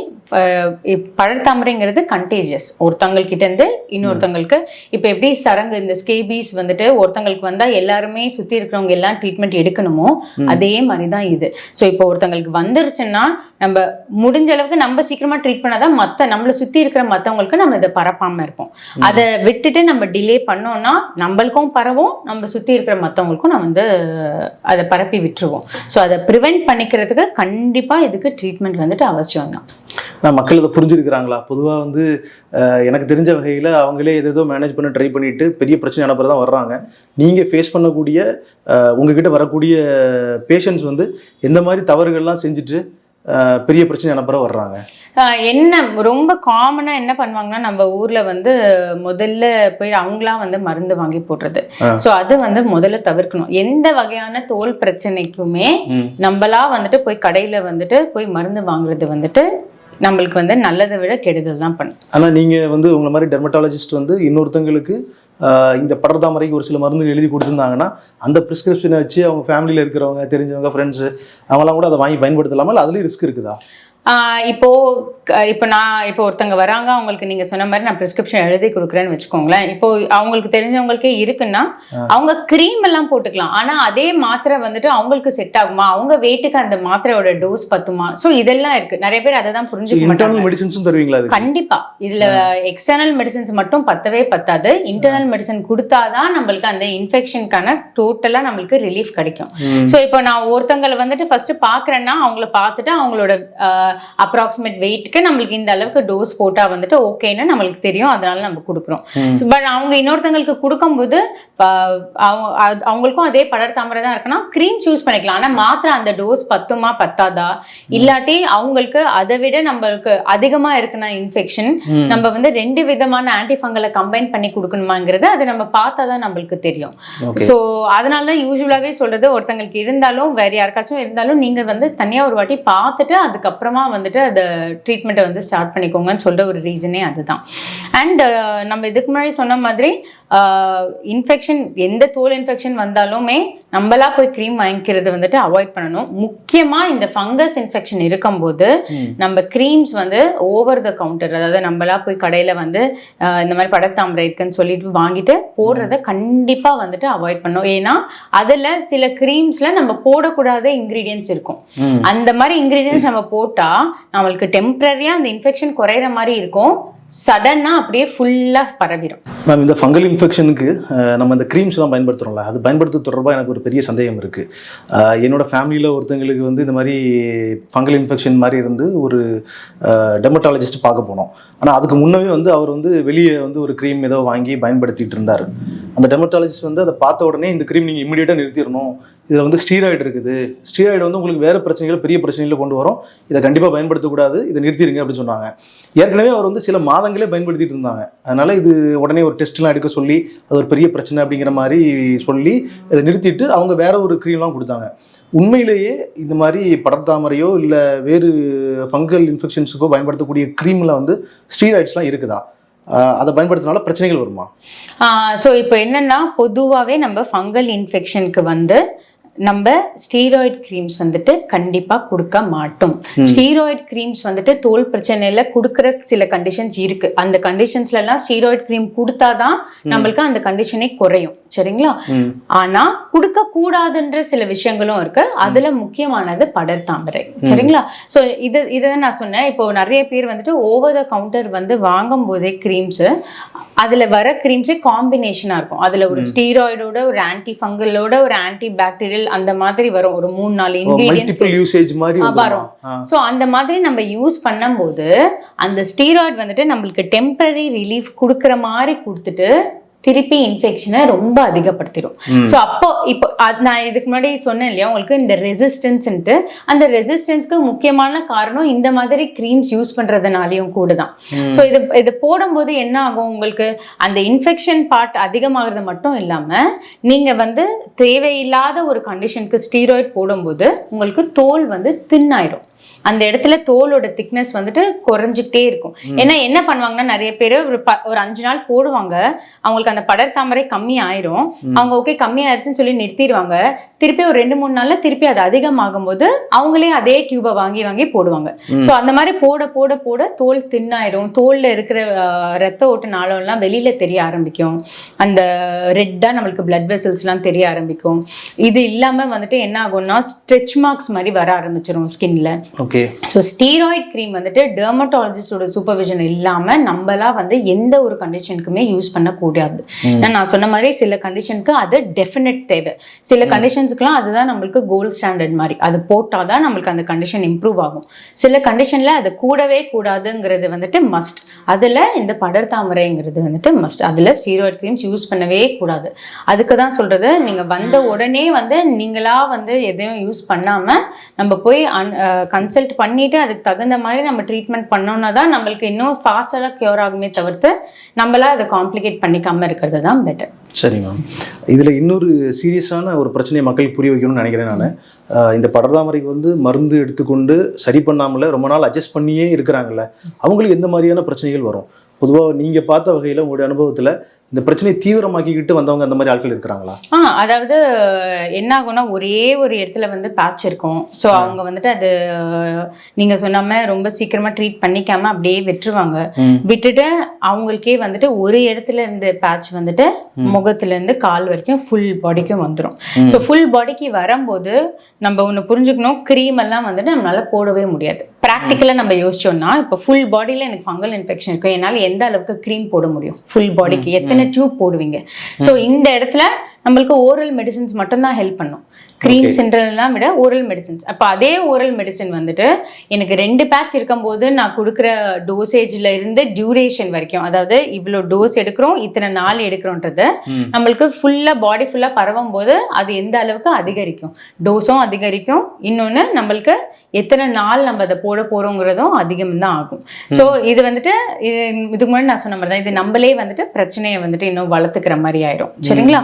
பழத்தாமரைங்கிறது கண்டேஜியஸ். ஒருத்தவங்கக்கிட்ட இருந்து இன்னொருத்தவங்களுக்கு இப்போ எப்படி சரங்கு இந்த ஸ்கேபீஸ் வந்துட்டு ஒருத்தவங்களுக்கு வந்தால் எல்லாருமே சுற்றி இருக்கிறவங்க எல்லாம் ட்ரீட்மெண்ட் எடுக்கணுமோ அதே மாதிரி தான் இது. ஸோ இப்போ ஒருத்தவங்களுக்கு வந்துருச்சுன்னா நம்ம முடிஞ்ச அளவுக்கு நம்ம சீக்கிரமாக ட்ரீட் பண்ணாதான் நம்மளை சுற்றி இருக்கிற மற்றவங்களுக்கு நம்ம இதை பரப்பாமல் இருப்போம். அதை விட்டுட்டு நம்ம டிலே பண்ணோம்னா நம்மளுக்கும் பரவும், நம்ம சுற்றி இருக்கிற மற்றவங்களுக்கும் நம்ம வந்து அதை பரப்பி விட்டுருவோம். ஸோ அதை ப்ரிவெண்ட் பண்ணிக்கிறதுக்கு கண்டிப்பாக இதுக்கு ட்ரீட்மெண்ட் வந்துட்டு அவசியம் தான். மக்கள் இதை புரிஞ்சிருக்கிறாங்களா? பொதுவாக வந்து எனக்கு தெரிஞ்ச வகையில் அவங்களே எதோ மேனேஜ் பண்ண ட்ரை பண்ணிட்டு பெரிய பிரச்சனை அனுப்புறது தான் வர்றாங்க. நீங்கள் ஃபேஸ் பண்ணக்கூடிய உங்ககிட்ட வரக்கூடிய பேஷண்ட்ஸ் வந்து எந்த மாதிரி தவறுகள்லாம் செஞ்சுட்டு பெரிய பிரச்சனை அனுப்புற வர்றாங்க? என்ன ரொம்ப காமனாக என்ன பண்ணுவாங்கன்னா நம்ம ஊரில் வந்து முதல்ல போய் அவங்களாம் வந்து மருந்து வாங்கி போடுறது. ஸோ அது வந்து முதல்ல தவிர்க்கணும். எந்த வகையான தோல் பிரச்சனைக்குமே நம்மளா வந்துட்டு போய் கடையில் வந்துட்டு போய் மருந்து வாங்குறது வந்துட்டு நம்மளுக்கு வந்து நல்லதை விட கெடுதல் தான் பண்ணும். ஆனால் நீங்கள் வந்து உங்களை மாதிரி டெர்மட்டாலஜிஸ்ட் வந்து இன்னொருத்தங்களுக்கு இந்த படர்தாமரைக்கு ஒரு சில மருந்து எழுதி கொடுத்துருந்தாங்கன்னா அந்த ப்ரிஸ்கிரிப்ஷனை வச்சு அவங்க ஃபேமிலியில் இருக்கிறவங்க தெரிஞ்சவங்க ஃப்ரெண்ட்ஸு அவங்களாம் கூட அதை வாங்கி பயன்படுத்தலாமா? இல்லை அதுலேயும் ரிஸ்க் இருக்குதா? இப்போ ஒருத்தங்க வராங்க, அவங்களுக்கு நீங்க சொன்ன மாதிரி நான் பிரிஸ்கிரிப்ஷன் எழுதி கொடுக்குறேன்னு வச்சுக்கோங்களேன். இப்போ அவங்களுக்கு தெரிஞ்சவங்களுக்கே இருக்குன்னா அவங்க கிரீம் எல்லாம் போட்டுக்கலாம். ஆனா அதே மாத்திரை வந்துட்டு அவங்களுக்கு செட் ஆகுமா, அவங்க வெயிட்டுக்கு அந்த மாத்திரையோட டோஸ் பத்துமா? ஸோ இதெல்லாம் இருக்கு. நிறைய பேர் அதை தான் புரிஞ்சுக்க மாட்டாங்க. கண்டிப்பா இதுல எக்ஸ்டர்னல் மெடிசன்ஸ் மட்டும் பத்தவே பத்தாது. இன்டர்னல் மெடிசன் கொடுத்தாதான் நம்மளுக்கு அந்த இன்ஃபெக்ஷனுக்கான டோட்டலா நம்மளுக்கு ரிலீஃப் கிடைக்கும். ஸோ இப்போ நான் ஒருத்தங்களை வந்துட்டு ஃபர்ஸ்ட் பாக்குறேன்னா அவங்கள பார்த்துட்டு அவங்களோட அப்ராக்சிமேட் வெயிட்க்கு நம்மளுக்கு இந்த அளவுக்கு டோஸ் போட்டா வந்துட்டு ஓகேன்னு நம்மளுக்கு தெரியும். அதனால நம்ம கொடுக்குறோம். பட் அவங்க இன்னொருத்தங்களுக்கு கொடுக்கும்போது அவங்களுக்கும் அதே படர்தாமரை தான் இருக்குன்னா கிரீம் சூஸ் பண்ணிக்கலாம். ஆனா மாத்திரை அந்த டோஸ் பத்துமா பத்தாதா, இல்லாட்டி அவங்களுக்கு அதை விட நம்மளுக்கு அதிகமா இருக்குன்னா இன்ஃபெக்ஷன் நம்ம வந்து 2 விதமான ஆன்டிஃபங்கலை கம்பைன் பண்ணி கொடுக்கணுமாங்கிறது அதை நம்ம பார்த்தாதான் நம்மளுக்கு தெரியும். ஸோ அதனாலதான் யூஸ்வலாவே சொல்றது ஒருத்தங்களுக்கு இருந்தாலும் வேற யாருக்காச்சும் இருந்தாலும் நீங்க வந்து தனியா ஒரு வாட்டி பார்த்துட்டு அதுக்கப்புறமா வந்துட்டு அதை ட்ரீட்மெண்ட்டை வந்து ஸ்டார்ட் பண்ணிக்கோங்கன்னு சொல்ற ஒரு ரீசனே அதுதான். அண்ட் நம்ம இதுக்கு முன்னாடி சொன்ன மாதிரி இன்ஃபெக்ஷன் எந்த தோல் இன்ஃபெக்ஷன் வந்தாலுமே நம்மளா போய் க்ரீம் வாங்கிக்கிறது வந்துட்டு அவாய்ட் பண்ணணும். முக்கியமாக இந்த ஃபங்கஸ் இன்ஃபெக்ஷன் இருக்கும்போது நம்ம க்ரீம்ஸ் வந்து ஓவர் த கவுண்டர், அதாவது நம்மளா போய் கடையில் வந்து இந்த மாதிரி படர்தாமரை இருக்குன்னு சொல்லிட்டு வாங்கிட்டு போடுறத கண்டிப்பாக வந்துட்டு அவாய்ட் பண்ணணும். ஏன்னா அதில் சில க்ரீம்ஸில் நம்ம போடக்கூடாத இன்க்ரீடியன்ஸ் இருக்கும். அந்த மாதிரி இன்க்ரீடியன்ஸ் நம்ம போட்டால் நம்மளுக்கு டெம்பரரியாக அந்த இன்ஃபெக்ஷன் குறையிற மாதிரி இருக்கும், சடனாக அப்படியே ஃபுல்லாக பரவிடும். மேம், இந்த ஃபங்கல் இன்ஃபெக்ஷனுக்கு நம்ம இந்த க்ரீம்ஸ்லாம் பயன்படுத்துகிறோம்ல, அது பயன்படுத்த தொடர்பாக எனக்கு ஒரு பெரிய சந்தேகம் இருக்குது. என்னோட ஃபேமிலியில் ஒருத்தங்களுக்கு வந்து இந்த மாதிரி ஃபங்கல் இன்ஃபெக்ஷன் மாதிரி இருந்து ஒரு டெர்மட்டாலஜிஸ்ட் பார்க்க போனோம். ஆனால் அதுக்கு முன்னவே வந்து அவர் வந்து வெளியே வந்து ஒரு க்ரீம் ஏதோ வாங்கி பயன்படுத்திட்டு இருந்தார். அந்த டெர்மட்டாலஜிஸ்ட் வந்து அதை பார்த்த உடனே இந்த க்ரீம் நீங்கள் இமீடியட்டாக நிறுத்திடணும், இதில் வந்து ஸ்டீராய்டு இருக்குது, ஸ்டீராய்டு வந்து உங்களுக்கு வேறு பிரச்சனைகள் பெரிய பிரச்சனைகளை கொண்டு வரும், இதை கண்டிப்பாக பயன்படுத்தக்கூடாது, இதை நிறுத்திடுங்க அப்படின்னு சொன்னாங்க. ஏற்கனவே அவர் வந்து சில மாதங்களே பயன்படுத்திட்டு இருந்தாங்க. அதனால் இது உடனே ஒரு டெஸ்ட்லாம் எடுக்க சொல்லி அது ஒரு பெரிய பிரச்சனை அப்படிங்கிற மாதிரி சொல்லி இதை நிறுத்திட்டு அவங்க வேற ஒரு க்ரீம்லாம் கொடுத்தாங்க. உண்மையிலேயே இந்த மாதிரி படர்தாமரையோ இல்லை வேறு ஃபங்கல் இன்ஃபெக்ஷன்ஸுக்கோ பயன்படுத்தக்கூடிய க்ரீமில் வந்து ஸ்டீராய்ட்ஸ்லாம் இருக்குதா? அதை பயன்படுத்தினால பிரச்சனைகள் வருமா? ஸோ இப்போ என்னென்னா, பொதுவாகவே நம்ம ஃபங்கல் இன்ஃபெக்ஷனுக்கு வந்து நம்ம ஸ்டீராய்டு க்ரீம்ஸ் வந்துட்டு கண்டிப்பாக கொடுக்க மாட்டோம். ஸ்டீராய்டு க்ரீம்ஸ் வந்துட்டு தோல் பிரச்சனையில் கொடுக்குற சில கண்டிஷன்ஸ் இருக்கு. அந்த கண்டிஷன்ஸ்லாம் ஸ்டீராய்டு க்ரீம் கொடுத்தாதான் நம்மளுக்கு அந்த கண்டிஷனே குறையும். சரிங்களா? ஆனா கொடுக்க கூடாதுன்ற சில விஷயங்களும் இருக்கு. அதுல முக்கியமானது படர்தாமரை. சரிங்களா? ஸோ இதை நான் சொன்னேன். இப்போ நிறைய பேர் வந்துட்டு ஓவர் த கவுண்டர் வந்து வாங்கும் போதே க்ரீம்ஸ், அதுல வர க்ரீம்ஸே காம்பினேஷனா இருக்கும். அதுல ஒரு ஸ்டீராய்டோட, ஒரு ஆன்டி ஃபங்கலோட, ஒரு ஆன்டி பாக்டீரியல் அந்த மாதிரி வரும். ஒரு 3-4 இன்கிரிடியன்ட்ஸ் வரும். ஸோ அந்த மாதிரி நம்ம யூஸ் பண்ணும்போது அந்த ஸ்டீராய்டு வந்துட்டு நம்மளுக்கு டெம்பரரி ரிலீஃப் கொடுக்குற மாதிரி கொடுத்துட்டு திருப்பி இன்ஃபெக்ஷனை ரொம்ப அதிகப்படுத்திடும். ஸோ அப்போ இப்போ நான் இதுக்கு முன்னாடி சொன்னேன் இல்லையா உங்களுக்கு, இந்த ரெசிஸ்டன்ஸ்ன்ட்டு, அந்த ரெசிஸ்டன்ஸ்க்கு முக்கியமான காரணம் இந்த மாதிரி க்ரீம்ஸ் யூஸ் பண்ணுறதுனாலையும் கூட தான். ஸோ இது போடும்போது என்ன ஆகும், உங்களுக்கு அந்த இன்ஃபெக்ஷன் பார்ட் அதிகமாகிறது மட்டும் இல்லாமல் நீங்கள் வந்து தேவையில்லாத ஒரு கண்டிஷனுக்கு ஸ்டீராய்டு போடும்போது உங்களுக்கு தோல் வந்து தின்னாயிடும். அந்த இடத்துல தோலோட திக்னஸ் வந்துட்டு குறைஞ்சிக்கிட்டே இருக்கும். ஏன்னா என்ன பண்ணுவாங்கன்னா, நிறைய பேர் ஒரு 5 நாள் போடுவாங்க, அவங்களுக்கு அந்த படர்தாமரை கம்மி ஆயிரும், அவங்க ஓகே கம்மி ஆயிடுச்சுன்னு சொல்லி நிறுத்திடுவாங்க. திருப்பி ஒரு 2-3 நாள்ல திருப்பி அது அதிகமாகும் போது அவங்களே அதே டியூபை வாங்கி வாங்கி போடுவாங்க. ஸோ அந்த மாதிரி போட போட போட தோல் தின்னாயிரும். தோல்ல இருக்கிற ரத்த ஓட்ட நாளம்லாம் வெளியில தெரிய ஆரம்பிக்கும். அந்த ரெட்டா நம்மளுக்கு பிளட் வெசல்ஸ்லாம் தெரிய ஆரம்பிக்கும். இது இல்லாம வந்துட்டு என்ன ஆகும்னா, ஸ்ட்ரெச் மார்க்ஸ் மாதிரி வர ஆரம்பிச்சிடும் ஸ்கின்ல. ஓகே. ஸோ ஸ்டீராய்டு க்ரீம் வந்துட்டு டெர்மட்டாலஜிஸ்டோட சூப்பர்விஷன் இல்லாம நம்மளா வந்து எந்த ஒரு கண்டிஷனுக்குமே யூஸ் பண்ணக்கூடாது. நான் சொன்ன மாதிரி சில கண்டிஷனுக்கு அது டெஃபினட் தேவை, சில கண்டிஷன்ஸ்க்குலாம் அதுதான் நம்மளுக்கு கோல்ட் ஸ்டாண்டர்ட் மாதிரி, அது போட்டாதான் நம்மளுக்கு அந்த கண்டிஷன் இம்ப்ரூவ் ஆகும். சில கண்டிஷன்ல அது கூடவே கூடாதுங்கிறது வந்துட்டு மஸ்ட். அதுல இந்த படர்தாமரைங்கிறது வந்துட்டு மஸ்ட். அதுல ஸ்டீராய்டு க்ரீம்ஸ் யூஸ் பண்ணவே கூடாது. அதுக்கு தான் சொல்றது, நீங்க வந்த உடனே வந்து நீங்களா வந்து எதையும் யூஸ் பண்ணாம நம்ம போய் கன்சல்ட் பண்ணிட்டு அதுக்கு தகுந்த மாதிரி நம்ம ட்ரீட்மெண்ட் பண்ணோம்னா தான் நம்மளுக்கு இன்னும் ஃபாஸ்டராக க்யூர் ஆகுமே தவிர்த்து நம்மளா அதை காம்ப்ளிகேட் பண்ணிக்காம இருக்கிறது தான் பெட்டர். சரி மேம், இதில் இன்னொரு சீரியஸான ஒரு பிரச்சனையை மக்களுக்கு புரிய வைக்கணும்னு நினைக்கிறேன் நான். இந்த படர்தாமரைக்கு வந்து மருந்து எடுத்துக்கொண்டு சரி பண்ணாமல ரொம்ப நாள் அட்ஜஸ்ட் பண்ணியே இருக்கிறாங்கல்ல, அவங்களுக்கு எந்த மாதிரியான பிரச்சனைகள் வரும்? பொதுவாக நீங்கள் பார்த்த வகையில் உங்களுடைய அனுபவத்தில் இந்த பிரச்சனையை தீவிரமாக்கிக்கிட்டு வந்தவங்க அந்த மாதிரி ஆட்கள் இருக்கிறாங்களா? அதாவது என்ன ஆகும்னா, ஒரே ஒரு இடத்துல வந்து பேட்ச் இருக்கும். ஸோ அவங்க வந்துட்டு அது நீங்க சொன்னாம ரொம்ப சீக்கிரமா ட்ரீட் பண்ணிக்காம அப்படியே விட்டுருவாங்க. விட்டுட்டு அவங்களுக்கே வந்துட்டு ஒரு இடத்துல இருந்து பேட்ச் வந்துட்டு முகத்துல இருந்து கால் வரைக்கும் ஃபுல் பாடிக்கும் வந்துடும். ஸோ ஃபுல் பாடிக்கு வரும்போது நம்ம ஒன்று புரிஞ்சுக்கணும், க்ரீம் எல்லாம் வந்துட்டு நம்மளால போடவே முடியாது. ப்ராக்டிக்கலாக நம்ம யோசிச்சோம்னா, இப்போ ஃபுல் பாடியில் எனக்கு ஃபங்கல் இன்ஃபெக்ஷன் இருக்கும், என்னால் எந்த அளவுக்கு க்ரீம் போட முடியும்? ஃபுல் பாடிக்கு எத்தனை டியூப் போடுவீங்க? ஸோ இந்த இடத்துல நம்மளுக்கு ஓரல் மெடிசின்ஸ் மட்டும்தான் ஹெல்ப் பண்ணும். க்ரீம்ஸ்ன்றதெல்லாம் விட ஓரல் மெடிசின்ஸ். அப்போ அதே ஓரல் மெடிசின் வந்துட்டு எனக்கு 2 பேட்ச் இருக்கும்போது நான் கொடுக்குற டோசேஜில் இருந்து டியூரேஷன் வரைக்கும், அதாவது இவ்வளோ டோஸ் எடுக்கிறோம், இத்தனை நாள் எடுக்கிறோன்றது நம்மளுக்கு ஃபுல்லாக பாடி ஃபுல்லாக பரவும் போது அது எந்த அளவுக்கு அதிகரிக்கும், டோஸும் அதிகரிக்கும், இன்னொன்று நம்மளுக்கு எத்தனை நாள் நம்ம அதை போட போகிறோங்கிறதும் அதிகம்தான் ஆகும். ஸோ இது வந்துட்டு இதுக்கு முன்னாடி நான் சொன்ன மாதிரி தான், இது நம்மளே வந்துட்டு பிரச்சனையை வந்துட்டு இன்னும் வளர்த்துக்கிற மாதிரி ஆயிடும். சரிங்களா?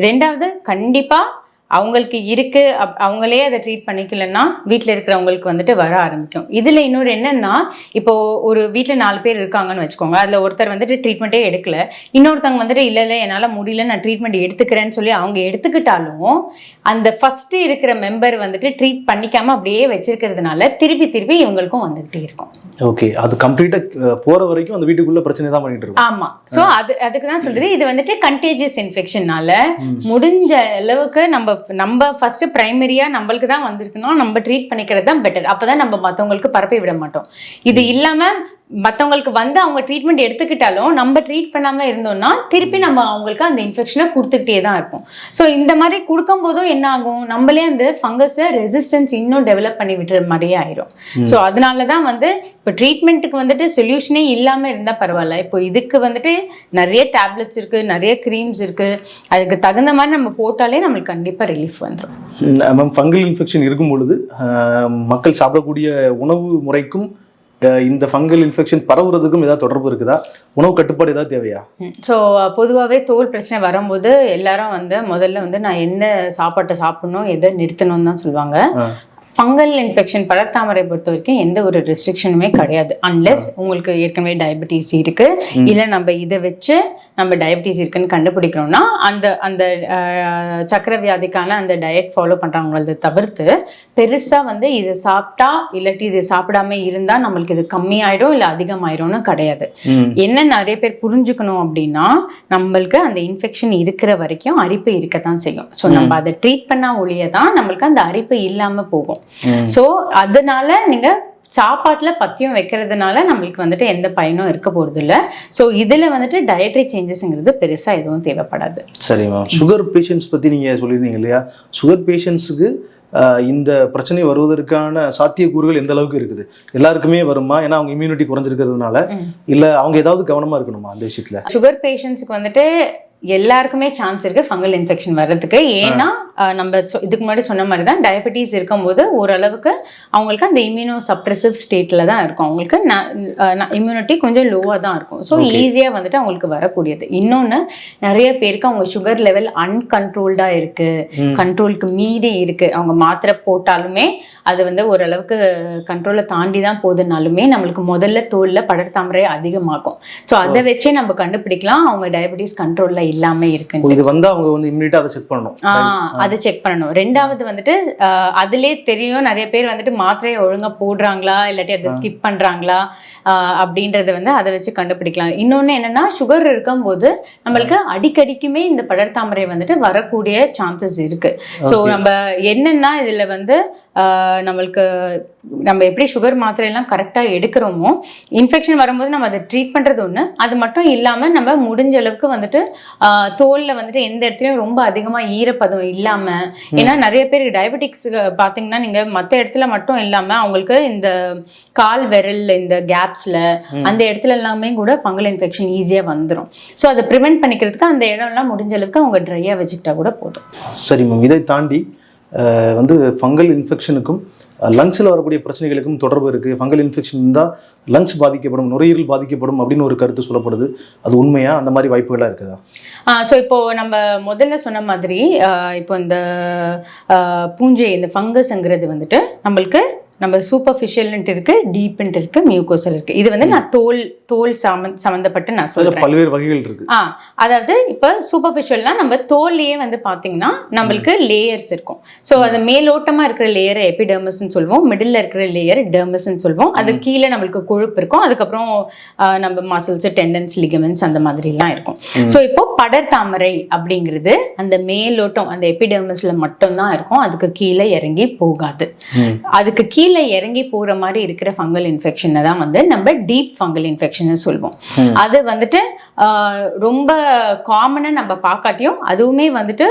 2வது, கண்டிப்பாக அவங்களுக்கு இருக்கு அவங்களே அதை ட்ரீட் பண்ணிக்கலன்னா வீட்டில் இருக்கிறவங்களுக்கு வந்துட்டு வர ஆரம்பிக்கும். இதில் இன்னொரு என்னன்னா, இப்போ ஒரு வீட்டில் 4 பேர் இருக்காங்கன்னு வச்சுக்கோங்க. அதில் ஒருத்தர் வந்துட்டு ட்ரீட்மெண்ட்டே எடுக்கல, இன்னொருத்தவங்க வந்துட்டு இல்லை என்னால் முடியல நான் ட்ரீட்மெண்ட் எடுத்துக்கிறேன்னு சொல்லி அவங்க எடுத்துக்கிட்டாலும் அந்த ஃபர்ஸ்ட் இருக்கிற மெம்பர் வந்துட்டு ட்ரீட் பண்ணிக்காம அப்படியே வச்சிருக்கிறதுனால திருப்பி இவங்களுக்கும் வந்துகிட்டே இருக்கும். ஓகே, அது கம்ப்ளீட்டா போற வரைக்கும் அந்த வீட்டுக்குள்ள பிரச்சனை தான் பண்ணிட்டு இருக்கும். ஆமா, சோ அதுக்கு தான் சொல்றது, இது வந்துட்டு கண்டேஜியஸ் இன்ஃபெக்ஷனால முடிஞ்ச அளவுக்கு நம்ம ஃபர்ஸ்ட் பிரைமரியா நம்மளுக்கு தான் வந்திருக்கணும், நம்ம ட்ரீட் பண்ணிக்கிறது தான் பெட்டர். அப்பதான் நம்ம மற்றவங்களுக்கு பரப்பி விட மாட்டோம். இது இல்லாம மற்றவங்களுக்கு வந்து அவங்க ட்ரீட்மெண்ட் எடுத்துக்கிட்டாலும் நம்ம ட்ரீட் பண்ணாமல் இருந்தோம்னா திருப்பி நம்ம அவங்களுக்கு அந்த இன்ஃபெக்ஷனை கொடுத்துக்கிட்டே தான் இருப்போம். ஸோ இந்த மாதிரி கொடுக்கும் போதும் என்ன ஆகும், நம்மளே அந்த ஃபங்கஸை ரெசிஸ்டன்ஸ் இன்னும் டெவலப் பண்ணி விட்டுற மாதிரியே ஆயிரும். ஸோ அதனால தான் வந்து இப்போ ட்ரீட்மெண்ட்டுக்கு வந்துட்டு சொல்யூஷனே இல்லாமல் இருந்தால் பரவாயில்ல. இப்போ இதுக்கு வந்துட்டு நிறைய டேப்லெட்ஸ் இருக்குது, நிறைய க்ரீம்ஸ் இருக்குது, அதுக்கு தகுந்த மாதிரி நம்ம போட்டாலே நம்மளுக்கு கண்டிப்பாக ரிலீஃப் வந்துடும். மேம், ஃபங்கல் இன்ஃபெக்ஷன் இருக்கும் பொழுது மக்கள் சாப்பிடக்கூடிய உணவு முறைக்கும் இந்த ஃபங்கல் இன்ஃபெக்ஷன் பரவுறதுக்கும் ஏதாவது தொடர்பு இருக்குதா? உணவு கட்டுப்பாடு ஏதாவது தேவையா? ஸோ பொதுவாகவே தோல் பிரச்சனை வரும்போது எல்லாரும் வந்து முதல்ல வந்து நான் என்ன சாப்பாட்டை சாப்பிடணும், எதை நிறுத்தணும்னு தான் சொல்லுவாங்க. ஃபங்கல் இன்ஃபெக்ஷன் படர்தாமரை பொறுத்த வரைக்கும் எந்த ஒரு ரெஸ்ட்ரிக்ஷனுமே கிடையாது. அன்லெஸ் உங்களுக்கு ஏற்கனவே டயபெட்டிஸ் இருக்கு, இல்லை நம்ம இதை வச்சு நம்ம டயபெட்டிஸ் இருக்குன்னு கண்டுபிடிக்கிறோம்னா அந்த சக்கரை வியாதிக்கான அந்த டயட் ஃபாலோ பண்ணுறவங்களது தவிர்த்து பெருசாக வந்து இது சாப்பிட்டா இல்லாட்டி இது சாப்பிடாம இருந்தால் நம்மளுக்கு இது கம்மியாயிடும் இல்லை அதிகமாயிடும்னு கிடையாது. என்ன நிறைய பேர் புரிஞ்சுக்கணும் அப்படின்னா, நம்மளுக்கு அந்த இன்ஃபெக்ஷன் இருக்கிற வரைக்கும் அரிப்பு இருக்கத்தான் செய்யும். ஸோ நம்ம அதை ட்ரீட் பண்ணா ஒழிய தான் நம்மளுக்கு அந்த அரிப்பு இல்லாமல் போகும். ஸோ அதனால நீங்கள் சாப்பாட்டில் பத்தியம் வைக்கிறதுனால நம்மளுக்கு வந்துட்டு எந்த பயனும் இருக்க போகிறது இல்லை. ஸோ இதில் வந்துட்டு டயட்ரி சேஞ்சஸ்ங்கிறது பெருசாக எதுவும் தேவைப்படாது. சரி மேம், சுகர் பேஷண்ட்ஸ் பற்றி நீங்கள் சொல்லியிருந்தீங்க இல்லையா? சுகர் பேஷண்ட்ஸுக்கு இந்த பிரச்சனை வருவதற்கான சாத்தியக்கூறுகள் எந்த அளவுக்கு இருக்குது? எல்லாருக்குமே வருமா? ஏன்னா அவங்க இம்யூனிட்டி குறைஞ்சிருக்கிறதுனால, இல்லை அவங்க ஏதாவது கவனமாக இருக்கணுமா அந்த விஷயத்தில்? சுகர் பேஷண்ட்ஸுக்கு வந்துட்டு எல்லாருக்குமே சான்ஸ் இருக்கு ஃபங்கல் இன்ஃபெக்ஷன் வர்றதுக்கு. ஏன்னா நம்ம இதுக்கு முன்னாடி சொன்ன மாதிரி தான் டயபெட்டிஸ் இருக்கும்போது ஓரளவுக்கு அவங்களுக்கு அந்த இம்யூனோ சப்ரெசிவ் ஸ்டேட்டில் தான் இருக்கும், அவங்களுக்கு இம்யூனிட்டி கொஞ்சம் லோவாக தான் இருக்கும். ஸோ ஈஸியாக வந்துட்டு அவங்களுக்கு வரக்கூடியது. இன்னொன்று, நிறைய பேருக்கு அவங்க சுகர் லெவல் அன்கண்ட்ரோல்டாக இருக்குது, கண்ட்ரோலுக்கு மீறி இருக்குது. அவங்க மாத்திரை போட்டாலுமே அது வந்து ஓரளவுக்கு கண்ட்ரோலை தாண்டி தான் போகுதுனாலுமே நம்மளுக்கு முதல்ல தோலில் படர்தாமரை அதிகமாகும். ஸோ அதை வச்சே நம்ம கண்டுபிடிக்கலாம் அவங்க டயபெட்டிஸ் கண்ட்ரோலில் இல்லாம இருக்கு. இது வந்து அவங்க வந்து இம்யூனிட்டி அதை செக் பண்ணணும். அதை செக் பண்ணணும். ரெண்டாவது வந்துட்டு அதுலயே தெரியும் நிறைய பேர் வந்துட்டு மாத்திரையை ஒழுங்கா போடுறாங்களா இல்லாட்டி அதை ஸ்கிப் பண்றாங்களா அப்படின்றத வந்து அதை வச்சு கண்டுபிடிக்கலாம். இன்னொன்று என்னன்னா, சுகர் இருக்கும்போது நம்மளுக்கு அடிக்கடிக்குமே இந்த படர்தாமரை வந்துட்டு வரக்கூடிய சான்சஸ் இருக்கு. ஸோ நம்ம என்னன்னா இதில் வந்து நம்மளுக்கு நம்ம எப்படி சுகர் மாத்திரையெல்லாம் கரெக்டாக எடுக்கிறோமோ, இன்ஃபெக்ஷன் வரும்போது நம்ம அதை ட்ரீட் பண்ணுறது ஒன்று. அது மட்டும் இல்லாமல் நம்ம முடிஞ்ச அளவுக்கு வந்துட்டு தோலில் வந்துட்டு எந்த இடத்துலையும் ரொம்ப அதிகமாக ஈரப்பதம் இல்லாமல், ஏன்னா நிறைய பேர் டயபெட்டிக்ஸ் பார்த்தீங்கன்னா நீங்கள் மற்ற இடத்துல மட்டும் இல்லாமல் அவங்களுக்கு இந்த கால் விரல் இந்த கேப்ஸில் அந்த இடத்துல எல்லாமே கூட ஃபங்கல் இன்ஃபெக்ஷன் ஈஸியாக வந்துடும். ஸோ அதை ப்ரிவென்ட் பண்ணிக்கிறதுக்கு அந்த இடம்லாம் முடிஞ்ச அளவுக்கு அவங்க ட்ரையாக வச்சுக்கிட்டா கூட போதும். சரி மேம், இதை தாண்டி வந்து ஃபங்கல் இன்ஃபெக்ஷனுக்கும் லங்ஸில் வரக்கூடிய பிரச்சனைகளுக்கும் தொடர்பு இருக்குது. ஃபங்கல் இன்ஃபெக்ஷன் இருந்தால் லங்ஸ் பாதிக்கப்படும், நுரையீரல் பாதிக்கப்படும் அப்படின்னு ஒரு கருத்து சொல்லப்படுது. அது உண்மையா? அந்த மாதிரி வாய்ப்புகளாக இருக்குதா? ஸோ இப்போது நம்ம முதல்ல சொன்ன மாதிரி இப்போ இந்த பூஞ்சை இந்த ஃபங்கஸ்ங்கிறது வந்துட்டு நம்மளுக்கு நம்ம சூப்பர்ஃபிஷியல்ன்ட்டு இருக்கு, டீப்ன்ட்டு இருக்கு, மியூக்கோசல் இருக்கு. இது வந்து நான் தோல் சம்மந்தப்பட்டு நான் சொல்றேன். பல்வேறு வகைகள் இருக்கு. அதாவது இப்போ சூப்பர்ஃபிஷியல்னா நம்ம தோல்லையே வந்து பாத்தீங்கன்னா நம்மளுக்கு லேயர்ஸ் இருக்கும். ஸோ அது மேலோட்டமா இருக்கிற லேயர் எபிடெர்மஸ்ன்னு சொல்லுவோம், மிடில் இருக்கிற லேயர் டெர்மஸ்ன்னு சொல்லுவோம். அது கீழே நம்மளுக்கு கொழுப்பு இருக்கும், அதுக்கப்புறம் நம்ம மசில்ஸ், டெண்டன்ஸ், லிகமெண்ட்ஸ் அந்த மாதிரிலாம் இருக்கும். ஸோ இப்போ படர்தாமரை அப்படிங்கிறது அந்த மேலோட்டம் அந்த எபிடெர்மஸ்ல மட்டும்தான் இருக்கும், அதுக்கு கீழே இறங்கி போகாது. அதுக்கு கீழே இறங்கி போற மாதிரி இருக்கிற ஃபங்கல் இன்ஃபெக்ஷனை தான் வந்து நம்ம டீப் ஃபங்கல் இன்ஃபெக்ஷன் சொல்லுவோம். அது வந்துட்டு ரொம்ப காமனா நம்ம பார்க்காட்டியும் அதுவுமே வந்துட்டு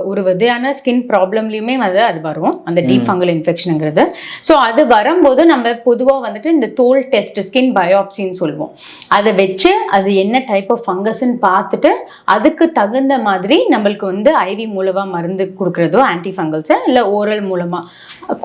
ஒரு வகையான ஸ்கின் ப்ராப்ளம்லயுமே வந்து அது வரும், அந்த டீப் ஃபங்கல் இன்ஃபெக்ஷனுங்கிறது. ஸோ அது வரும்போது நம்ம பொதுவாக வந்துட்டு இந்த தோல் டெஸ்ட், ஸ்கின் பயோப்சின்னு சொல்லுவோம், அதை வச்சு அது என்ன டைப் ஆஃப் ஃபங்கஸ்ன்னு பார்த்துட்டு அதுக்கு தகுந்த மாதிரி நம்மளுக்கு வந்து ஐவி மூலமா மருந்து கொடுக்குறதோ ஆன்டி ஃபங்கல்ஸை இல்லை ஓரல் மூலமா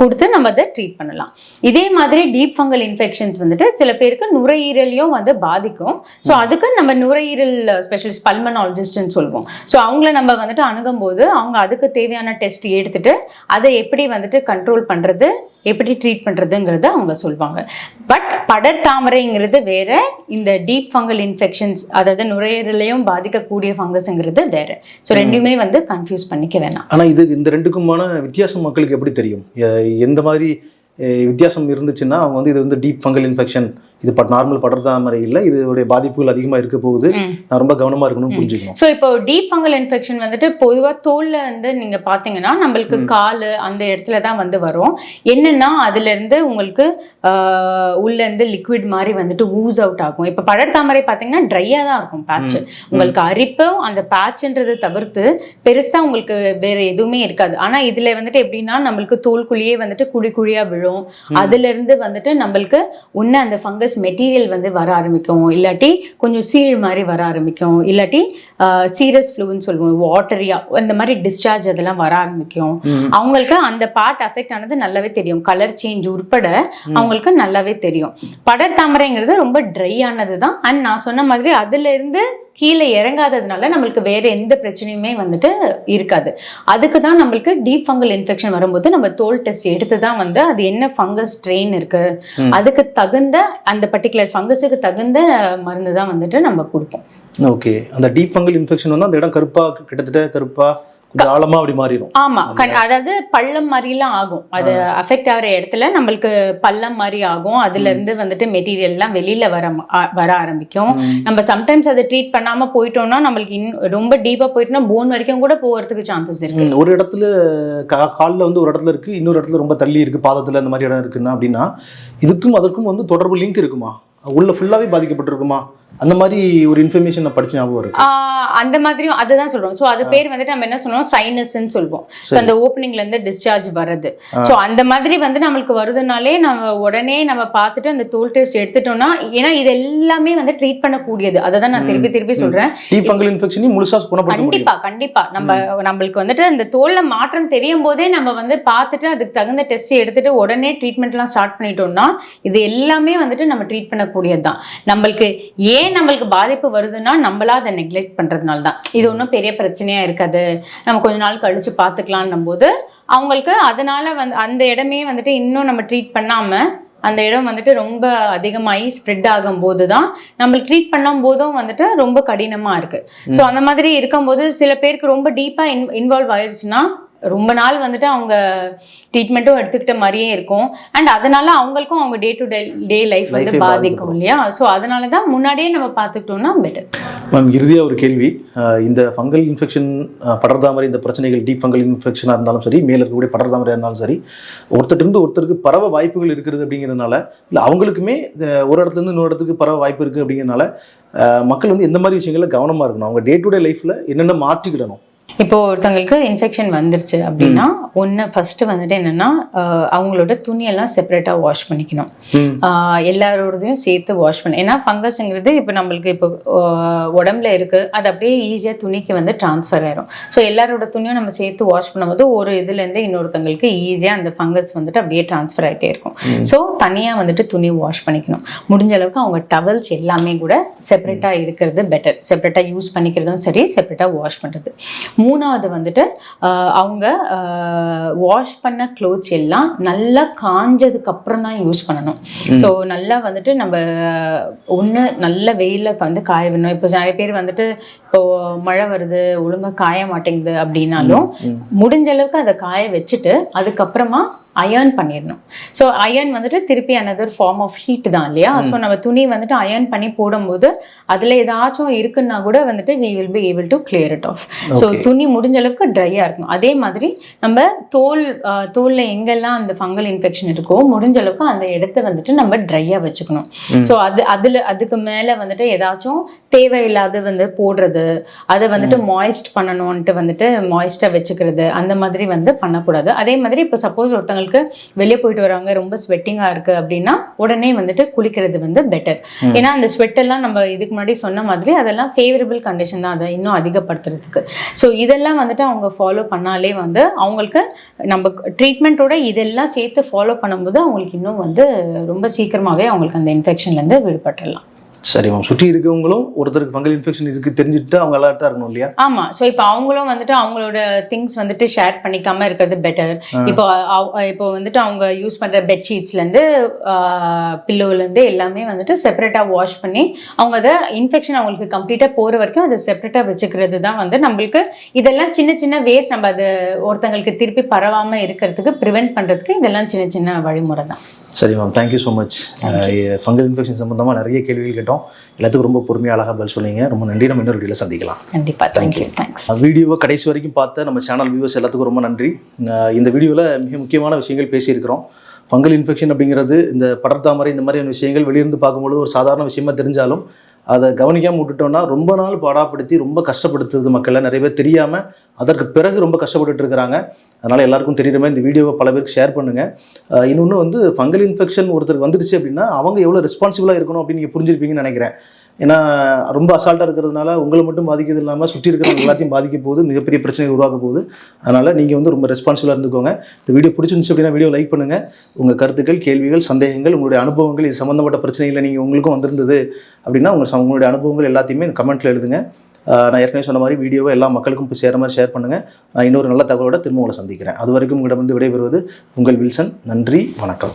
கொடுத்து நம்ம அதை ட்ரீட் பண்ணலாம். இதே மாதிரி டீப் ஃபங்கல் இன்ஃபெக்ஷன்ஸ் வந்துட்டு சில பேருக்கு நுரையீரலையும் வந்து பாதிக்கும். ஸோ அதுக்கு நம்ம நுரையீரல் ஸ்பெஷலிஸ்ட் பல்மனாலஜிஸ்ட்னு சொல்லுவோம். ஸோ அவங்கள நம்ம வந்துட்டு அணுகும் போது அவங்க அதுக்கு தேவையான டெஸ்ட் எடுத்துட்டு அதை எப்படி வந்துட்டு கண்ட்ரோல் பண்றது, எப்படி ட்ரீட் பண்றதுங்கிறத அவங்க சொல்லுவாங்க. பட் படர்தாமரைங்கிறது வேற, இந்த டீப் ஃபங்கல் இன்ஃபெக்ஷன்ஸ் அதாவது நுரையீரலையும் பாதிக்கக்கூடிய ஃபங்கஸ்ங்கிறது வேற. ஸோ ரெண்டுமே வந்து கன்ஃபியூஸ் பண்ணிக்க வேணாம். ஆனா இந்த ரெண்டுக்குமான வித்தியாசம் மக்களுக்கு எப்படி தெரியும்? எந்த மாதிரி வித்தியாசம் இருந்துச்சுன்னா அவங்க வந்து இது வந்து டீப் ஃபங்கல் இன்ஃபெக்ஷன், இது நார்மல் படர்தாமரை இல்லை, இதோடைய பாதிப்புகள் அதிகமா இருக்க போகுது, நான் ரொம்ப கவனமா இருக்கணும் புரிஞ்சுக்கணும். ஸோ இப்போ டீப் ஃபங்கல் இன்ஃபெக்ஷன் வந்துட்டு பொதுவாக தோல்ல வந்து நீங்க பாத்தீங்கன்னா நம்மளுக்கு கால் அந்த இடத்துல தான் வந்து வரும். என்னன்னா அதுல இருந்து உங்களுக்கு உள்ள இருந்து லிக்விட் மாதிரி வந்துட்டு ஊஸ் அவுட் ஆகும். இப்போ படர்தாமரை பாத்தீங்கன்னா ட்ரையா தான் இருக்கும் பேட்ச். உங்களுக்கு அரிப்பும் அந்த பேட்ச்ன்றதை தவிர்த்து பெருசா உங்களுக்கு வேற எதுவுமே இருக்காது. ஆனா இதுல வந்துட்டு எப்படின்னா நம்மளுக்கு தோல்குள்ளேயே வந்துட்டு குழி குழியா விழும். அதுல இருந்து வந்துட்டு நம்மளுக்கு ஒன்னு அந்த ஃபங்கஸ் மெட்டீரியல் வந்து வர ஆரம்பிக்கும், இல்லாட்டி கொஞ்சம் சீல் மாதிரி வர ஆரம்பிக்கும், இல்லாட்டி சீரியஸ் ஃப்ளூன்னு சொல்லுவோம், வாட்டரியா இந்த மாதிரி டிஸ்சார்ஜ் அதெல்லாம் வர ஆரம்பிக்கும். அவங்களுக்கு அந்த பார்ட் அஃபெக்ட் ஆனது நல்லாவே தெரியும். கலர் சேஞ்ச் உட்பட அவங்களுக்கு நல்லாவே தெரியும். படர்தாமரைங்கிறது ரொம்ப ட்ரை ஆனது தான். அண்ட் நான் சொன்ன மாதிரி அதுல இருந்து கீழே இறங்காததுனால நம்மளுக்கு வேற எந்த பிரச்சனையுமே வந்துட்டு இருக்காது. அதுக்கு தான் நம்மளுக்கு டீப் ஃபங்கல் இன்ஃபெக்ஷன் வரும்போது நம்ம தோல் டெஸ்ட் எடுத்து தான் வந்து அது என்ன ஃபங்கஸ் ஸ்ட்ரெயின் இருக்கு, அதுக்கு தகுந்த அந்த பர்டிகுலர் ஃபங்கஸுக்கு தகுந்த மருந்து தான் வந்துட்டு நம்ம கொடுப்போம். ஓகே. அந்த டீப் ஃபங்கல் இன்ஃபெக்ஷன் வந்து அந்த இடம் கருப்பா, கிட்டத்தட்ட கருப்பா கொஞ்சம் ஆழமா அப்படி மாறிடும். ஆமா, அதாவது பள்ளம் மாதிரிலாம் ஆகும். அது அஃபெக்ட் ஆகிற இடத்துல நம்மளுக்கு பள்ளம் மாதிரி ஆகும். அதுல இருந்து வந்துட்டு மெட்டீரியல் எல்லாம் வெளியில வர ஆரம்பிக்கும். நம்ம சம்டைம்ஸ் அதை ட்ரீட் பண்ணாம போயிட்டோம்னா நம்மளுக்கு ரொம்ப டீப்பா போயிட்டோம்னா போன் வரைக்கும் கூட போகிறதுக்கு சான்சஸ் இருக்கு. ஒரு இடத்துல காலில் வந்து ஒரு இடத்துல இருக்கு, இன்னொரு இடத்துல ரொம்ப தள்ளி இருக்கு, பாதத்துல அந்த மாதிரி இடம் இருக்குன்னா அப்படின்னா இதுக்கும் அதற்கும் வந்து தொடர்பு லிங்க் இருக்குமா? உள்ள ஃபுல்லாவே பாதிக்கப்பட்டிருக்குமா? அந்த மாதிரி ஒரு இன்ஃபர்மேஷன் நான் படிச்சு ஞாபகம் இருக்கு. அந்த மாதிரியும் அதுதான் சொல்றோம். ஸோ அது பேர் வந்துட்டு நம்ம என்ன சொல்லுவோம், சைனஸ்ன்னு சொல்லுவோம். ஸோ அந்த ஓப்பனிங்ல இருந்து டிஸ்சார்ஜ் வர்றது. ஸோ அந்த மாதிரி வந்து நம்மளுக்கு வருதுனாலே நம்ம உடனே நம்ம பார்த்துட்டு அந்த தோல் டெஸ்ட் எடுத்துட்டோம்னா, ஏன்னா இது எல்லாமே வந்து ட்ரீட் பண்ணக்கூடியது. அதை தான் நான் திருப்பி சொல்றேன். டீப் ஃபங்கல் இன்ஃபெக்ஷன் முழுசா குணப்படுத்த கண்டிப்பா நம்மளுக்கு வந்துட்டு அந்த தோல்ல மாற்றம் தெரியும் போதே நம்ம வந்து பார்த்துட்டு அதுக்கு தகுந்த டெஸ்ட் எடுத்துட்டு உடனே ட்ரீட்மெண்ட்லாம் ஸ்டார்ட் பண்ணிட்டோம்னா இது எல்லாமே வந்துட்டு நம்ம ட்ரீட் பண்ணக்கூடியது தான். நம்மளுக்கு பாதிப்பு வருதுன்னா நம்மளா அதை நெக்லெக்ட் பண்றதுனால தான். இது ஒன்றும் பெரிய பிரச்சனையா இருக்காது, நம்ம கொஞ்ச நாள் கழிச்சு பார்த்துக்கலான்னும் போது அவங்களுக்கு அதனால வந்து அந்த இடமே வந்துட்டு இன்னும் நம்ம ட்ரீட் பண்ணாம அந்த இடம் வந்துட்டு ரொம்ப அதிகமாகி ஸ்ப்ரெட் ஆகும் போது தான் நம்மளுக்கு ட்ரீட் பண்ணும் போதும் வந்துட்டு ரொம்ப கடினமா இருக்கு. ஸோ அந்த மாதிரி இருக்கும்போது சில பேருக்கு ரொம்ப டீப்பா இன்வால்வ் ஆயிடுச்சுன்னா ரொம்ப நாள் வந்துட்டு அவங்க ட்ரீட்மெண்ட்டும் எடுத்துக்கிட்ட மாதிரியே இருக்கும். அண்ட் அதனால அவங்களுக்கும் அவங்க டே டு டே லைஃப் வந்து பாதிக்கும் இல்லையா? ஸோ அதனால தான் முன்னாடியே நம்ம பார்த்துக்கிட்டோம்னா பெட்டர். மேம், இறுதியாக ஒரு கேள்வி. இந்த ஃபங்கல் இன்ஃபெக்ஷன் படர்தாமரை இந்த பிரச்சனைகள் டீப் ஃபங்கல் இன்ஃபெக்ஷனாக இருந்தாலும் சரி, மேலே இருக்கக்கூடிய படர்தாமரையாக இருந்தாலும் சரி, ஒருத்தருக்கு ஒருத்தருக்கு பரவ வாய்ப்புகள் இருக்கிறது அப்படிங்கிறதுனால, இல்லை அவங்களுக்குமே ஒரு இடத்துலேருந்து இன்னொரு இடத்துக்கு பரவ வாய்ப்பு இருக்குது அப்படிங்கிறதுனால மக்கள் வந்து எந்த மாதிரி விஷயங்களில் கவனமாக இருக்கணும்? அவங்க டே டு டே லைஃப்பில் என்னென்ன மாற்றிக்கிடணும்? இப்போ ஒருத்தவங்களுக்கு இன்ஃபெக்ஷன் வந்துருச்சு அப்படின்னா ஒன்று ஃபர்ஸ்ட் வந்துட்டு என்னன்னா அவங்களோட துணியெல்லாம் செப்பரேட்டா வாஷ் பண்ணிக்கணும். எல்லாரோடதையும் சேர்த்து வாஷ் பண்ண, ஏன்னா ஃபங்கஸ்ங்கிறது இப்போ நம்மளுக்கு இப்போ உடம்புல இருக்கு, அது அப்படியே ஈஸியாக துணிக்கு வந்து டிரான்ஸ்ஃபர் ஆயிரும். ஸோ எல்லாரோட துணியும் நம்ம சேர்த்து வாஷ் பண்ணும்போது ஒரு இதுலேருந்து இன்னொருத்தவங்களுக்கு ஈஸியாக அந்த ஃபங்கஸ் வந்துட்டு அப்படியே டிரான்ஸ்ஃபர் ஆகிட்டே இருக்கும். ஸோ தனியாக வந்துட்டு துணி வாஷ் பண்ணிக்கணும். முடிஞ்ச அளவுக்கு அவங்க டவல்ஸ் எல்லாமே கூட செப்பரேட்டாக இருக்கிறது பெட்டர். செப்பரேட்டாக யூஸ் பண்ணிக்கிறதும் சரி, செப்பரேட்டாக வாஷ் பண்ணுறது. மூணாவது வந்துட்டு அவங்க வாஷ் பண்ண க்ளோத்ஸ் எல்லாம் நல்லா காஞ்சதுக்கு அப்புறம் தான் யூஸ் பண்ணணும். ஸோ நல்லா வந்துட்டு நம்ம ஒன்று நல்ல வெயில வந்து காய விடணும். இப்போ நிறைய பேர் வந்துட்டு இப்போ மழை வருது ஒழுங்கா காய மாட்டேங்குது அப்படின்னாலும் முடிஞ்ச அளவுக்கு அதை காய வச்சுட்டு அதுக்கப்புறமா அயர்ன் பண்ணிடணும். ஸோ அயர்ன் வந்துட்டு திருப்பி அனதர் ஃபார்ம் ஆஃப் ஹீட் தான் இல்லையா? ஸோ நம்ம துணி வந்துட்டு அயர்ன் பண்ணி போடும்போது அதில் ஏதாச்சும் இருக்குன்னா கூட வந்துட்டு we will be able to clear it off. So துணி முடிஞ்ச அளவுக்கு ட்ரையாக இருக்கணும். அதே மாதிரி நம்ம தோலில் எங்கெல்லாம் அந்த ஃபங்கல் இன்ஃபெக்ஷன் இருக்கோ முடிஞ்ச அளவுக்கு அந்த இடத்த வந்துட்டு நம்ம ட்ரையாக வச்சுக்கணும். ஸோ அதுக்கு மேலே வந்துட்டு ஏதாச்சும் தேவையில்லாத வந்து போடுறது, அதை வந்துட்டு மாய்ஸ்ட் பண்ணணும்ன்ட்டு வந்துட்டு மாய்ஸ்டாக வச்சுக்கிறது, அந்த மாதிரி வந்து பண்ணக்கூடாது. அதே மாதிரி இப்போ சப்போஸ் ஒருத்தங்களுக்கு அவங்களுக்கு வெளியே போயிட்டு வரவங்க ரொம்ப ஸ்வெட்டிங்காக இருக்குது அப்படின்னா உடனே வந்துட்டு குளிக்கிறது வந்து பெட்டர். ஏன்னா அந்த ஸ்வெட் எல்லாம் நம்ம இதுக்கு முன்னாடி சொன்ன மாதிரி அதெல்லாம் ஃபேவரபிள் கண்டிஷன் தான், அதை இன்னும் அதிகப்படுத்துறதுக்கு. ஸோ இதெல்லாம் வந்துட்டு அவங்க ஃபாலோ பண்ணாலே வந்து அவங்களுக்கு நம்ம ட்ரீட்மெண்ட்டோட இதெல்லாம் சேர்த்து ஃபாலோ பண்ணும்போது அவங்களுக்கு இன்னும் வந்து ரொம்ப சீக்கிரமாகவே அவங்களுக்கு அந்த இன்ஃபெக்ஷன்லேருந்து விடுபட்டுடலாம். சரி மேம். சுற்றி இருக்கவங்களும் ஒருத்தருக்கு ஃபங்கல் இன்ஃபெக்ஷன் இருக்குது தெரிஞ்சுட்டு அவங்க அலர்ட்டாக இருக்கணும் இல்லையா? ஆமாம். ஸோ இப்போ அவங்களும் வந்துட்டு அவங்களோட திங்ஸ் வந்துட்டு ஷேர் பண்ணிக்காமல் இருக்கிறது பெட்டர். இப்போ வந்துட்டு அவங்க யூஸ் பண்ணுற பெட்ஷீட்ஸ்லேருந்து பில்லோலேருந்து எல்லாமே வந்துட்டு செப்பரேட்டாக வாஷ் பண்ணி அவங்க அதை இன்ஃபெக்ஷன் அவங்களுக்கு கம்ப்ளீட்டாக போகிற வரைக்கும் அதை செப்பரேட்டாக வச்சுக்கிறது தான் வந்து நம்மளுக்கு இதெல்லாம் சின்ன சின்ன வேஸ்ட் நம்ம அது ஒருத்தங்களுக்கு திருப்பி பரவாமல் இருக்கிறதுக்கு ப்ரிவெண்ட் பண்ணுறதுக்கு இதெல்லாம் சின்ன சின்ன வழிமுறை தான். சரி ma'am, thank you so much. Fungal infection சம்பந்தமாக நிறைய கேள்விகள் கேட்டோம். எல்லாத்துக்கும் ரொம்ப பொறுமையாக அழகாக பதில் சொன்னீங்க. ரொம்ப நன்றி. நம்ம இன்னொரு வீடியோவில் சந்திக்கலாம். கண்டிப்பாக. தேங்க்யூ. தேங்க்ஸ். வீடியோவை கடைசி வரைக்கும் பார்த்த நம்ம சேனல் வியூவர்ஸ் எல்லாத்துக்கும் ரொம்ப நன்றி. இந்த வீடியோவில் மிக முக்கியமான விஷயங்கள் பேசியிருக்கிறோம். ஃபங்கல் இன்ஃபெக்ஷன் அப்படிங்கிறது இந்த படர்தாமரை இந்த மாதிரியான விஷயங்கள் வெளியிருந்து பார்க்கும்போது ஒரு சாதாரண விஷயமா தெரிஞ்சாலும் அதை கவனிக்காமல் விட்டுட்டோம்னா ரொம்ப நாள் பாடாப்படுத்தி ரொம்ப கஷ்டப்படுத்துறது மக்களை. நிறைய பேர் தெரியாமல் அதற்கு பிறகு ரொம்ப கஷ்டப்பட்டுட்டு இருக்கிறாங்க. அதனால் எல்லாருக்கும் தெரியுற மாதிரி இந்த வீடியோவை பல பேருக்கு ஷேர் பண்ணுங்கள். இன்னொன்று வந்து ஃபங்கல் இன்ஃபெக்ஷன் ஒருத்தருக்கு வந்துடுச்சு அப்படின்னா அவங்க எவ்வளோ ரெஸ்பான்சிபிளாக இருக்கணும் அப்படின்னு நீங்கள் புரிஞ்சிருப்பீங்கன்னு நினைக்கிறேன். ஏன்னா ரொம்ப அசால்ட்டாக இருக்கிறதுனால உங்களை மட்டும் பாதிக்கிறது இல்லாமல் சுற்றி இருக்கிறவங்க எல்லாத்தையும் பாதிக்க போகுது, மிகப்பெரிய பிரச்சனை உருவாக்க போகுது. அதனால் நீங்கள் வந்து ரொம்ப ரெஸ்பான்சிபிளாக இருந்துக்கோங்க. இந்த வீடியோ பிடிச்சிருந்துச்சு அப்படின்னா வீடியோ லைக் பண்ணுங்கள். உங்கள் கருத்துக்கள், கேள்விகள், சந்தேகங்கள், உங்களுடைய அனுபவங்கள், இது சம்மந்தப்பட்ட பிரச்சனைகளை நீங்கள் உங்களுக்கும் வந்திருந்தது அப்படின்னா உங்களுடைய அனுபவங்கள் எல்லாத்தையுமே கமெண்ட்டில் எழுதுங்க. நான் ஏற்கனவே சொன்ன மாதிரி வீடியோவை எல்லா மக்களுக்கும் போய் சேர மாதிரி ஷேர் பண்ணுங்கள். நான் இன்னொரு நல்ல தகவலோட திரும்ப உங்களை சந்திக்கிறேன். அது வரைக்கும் உங்களிடம் விடைபெறுவது உங்கள் வில்சன். நன்றி, வணக்கம்.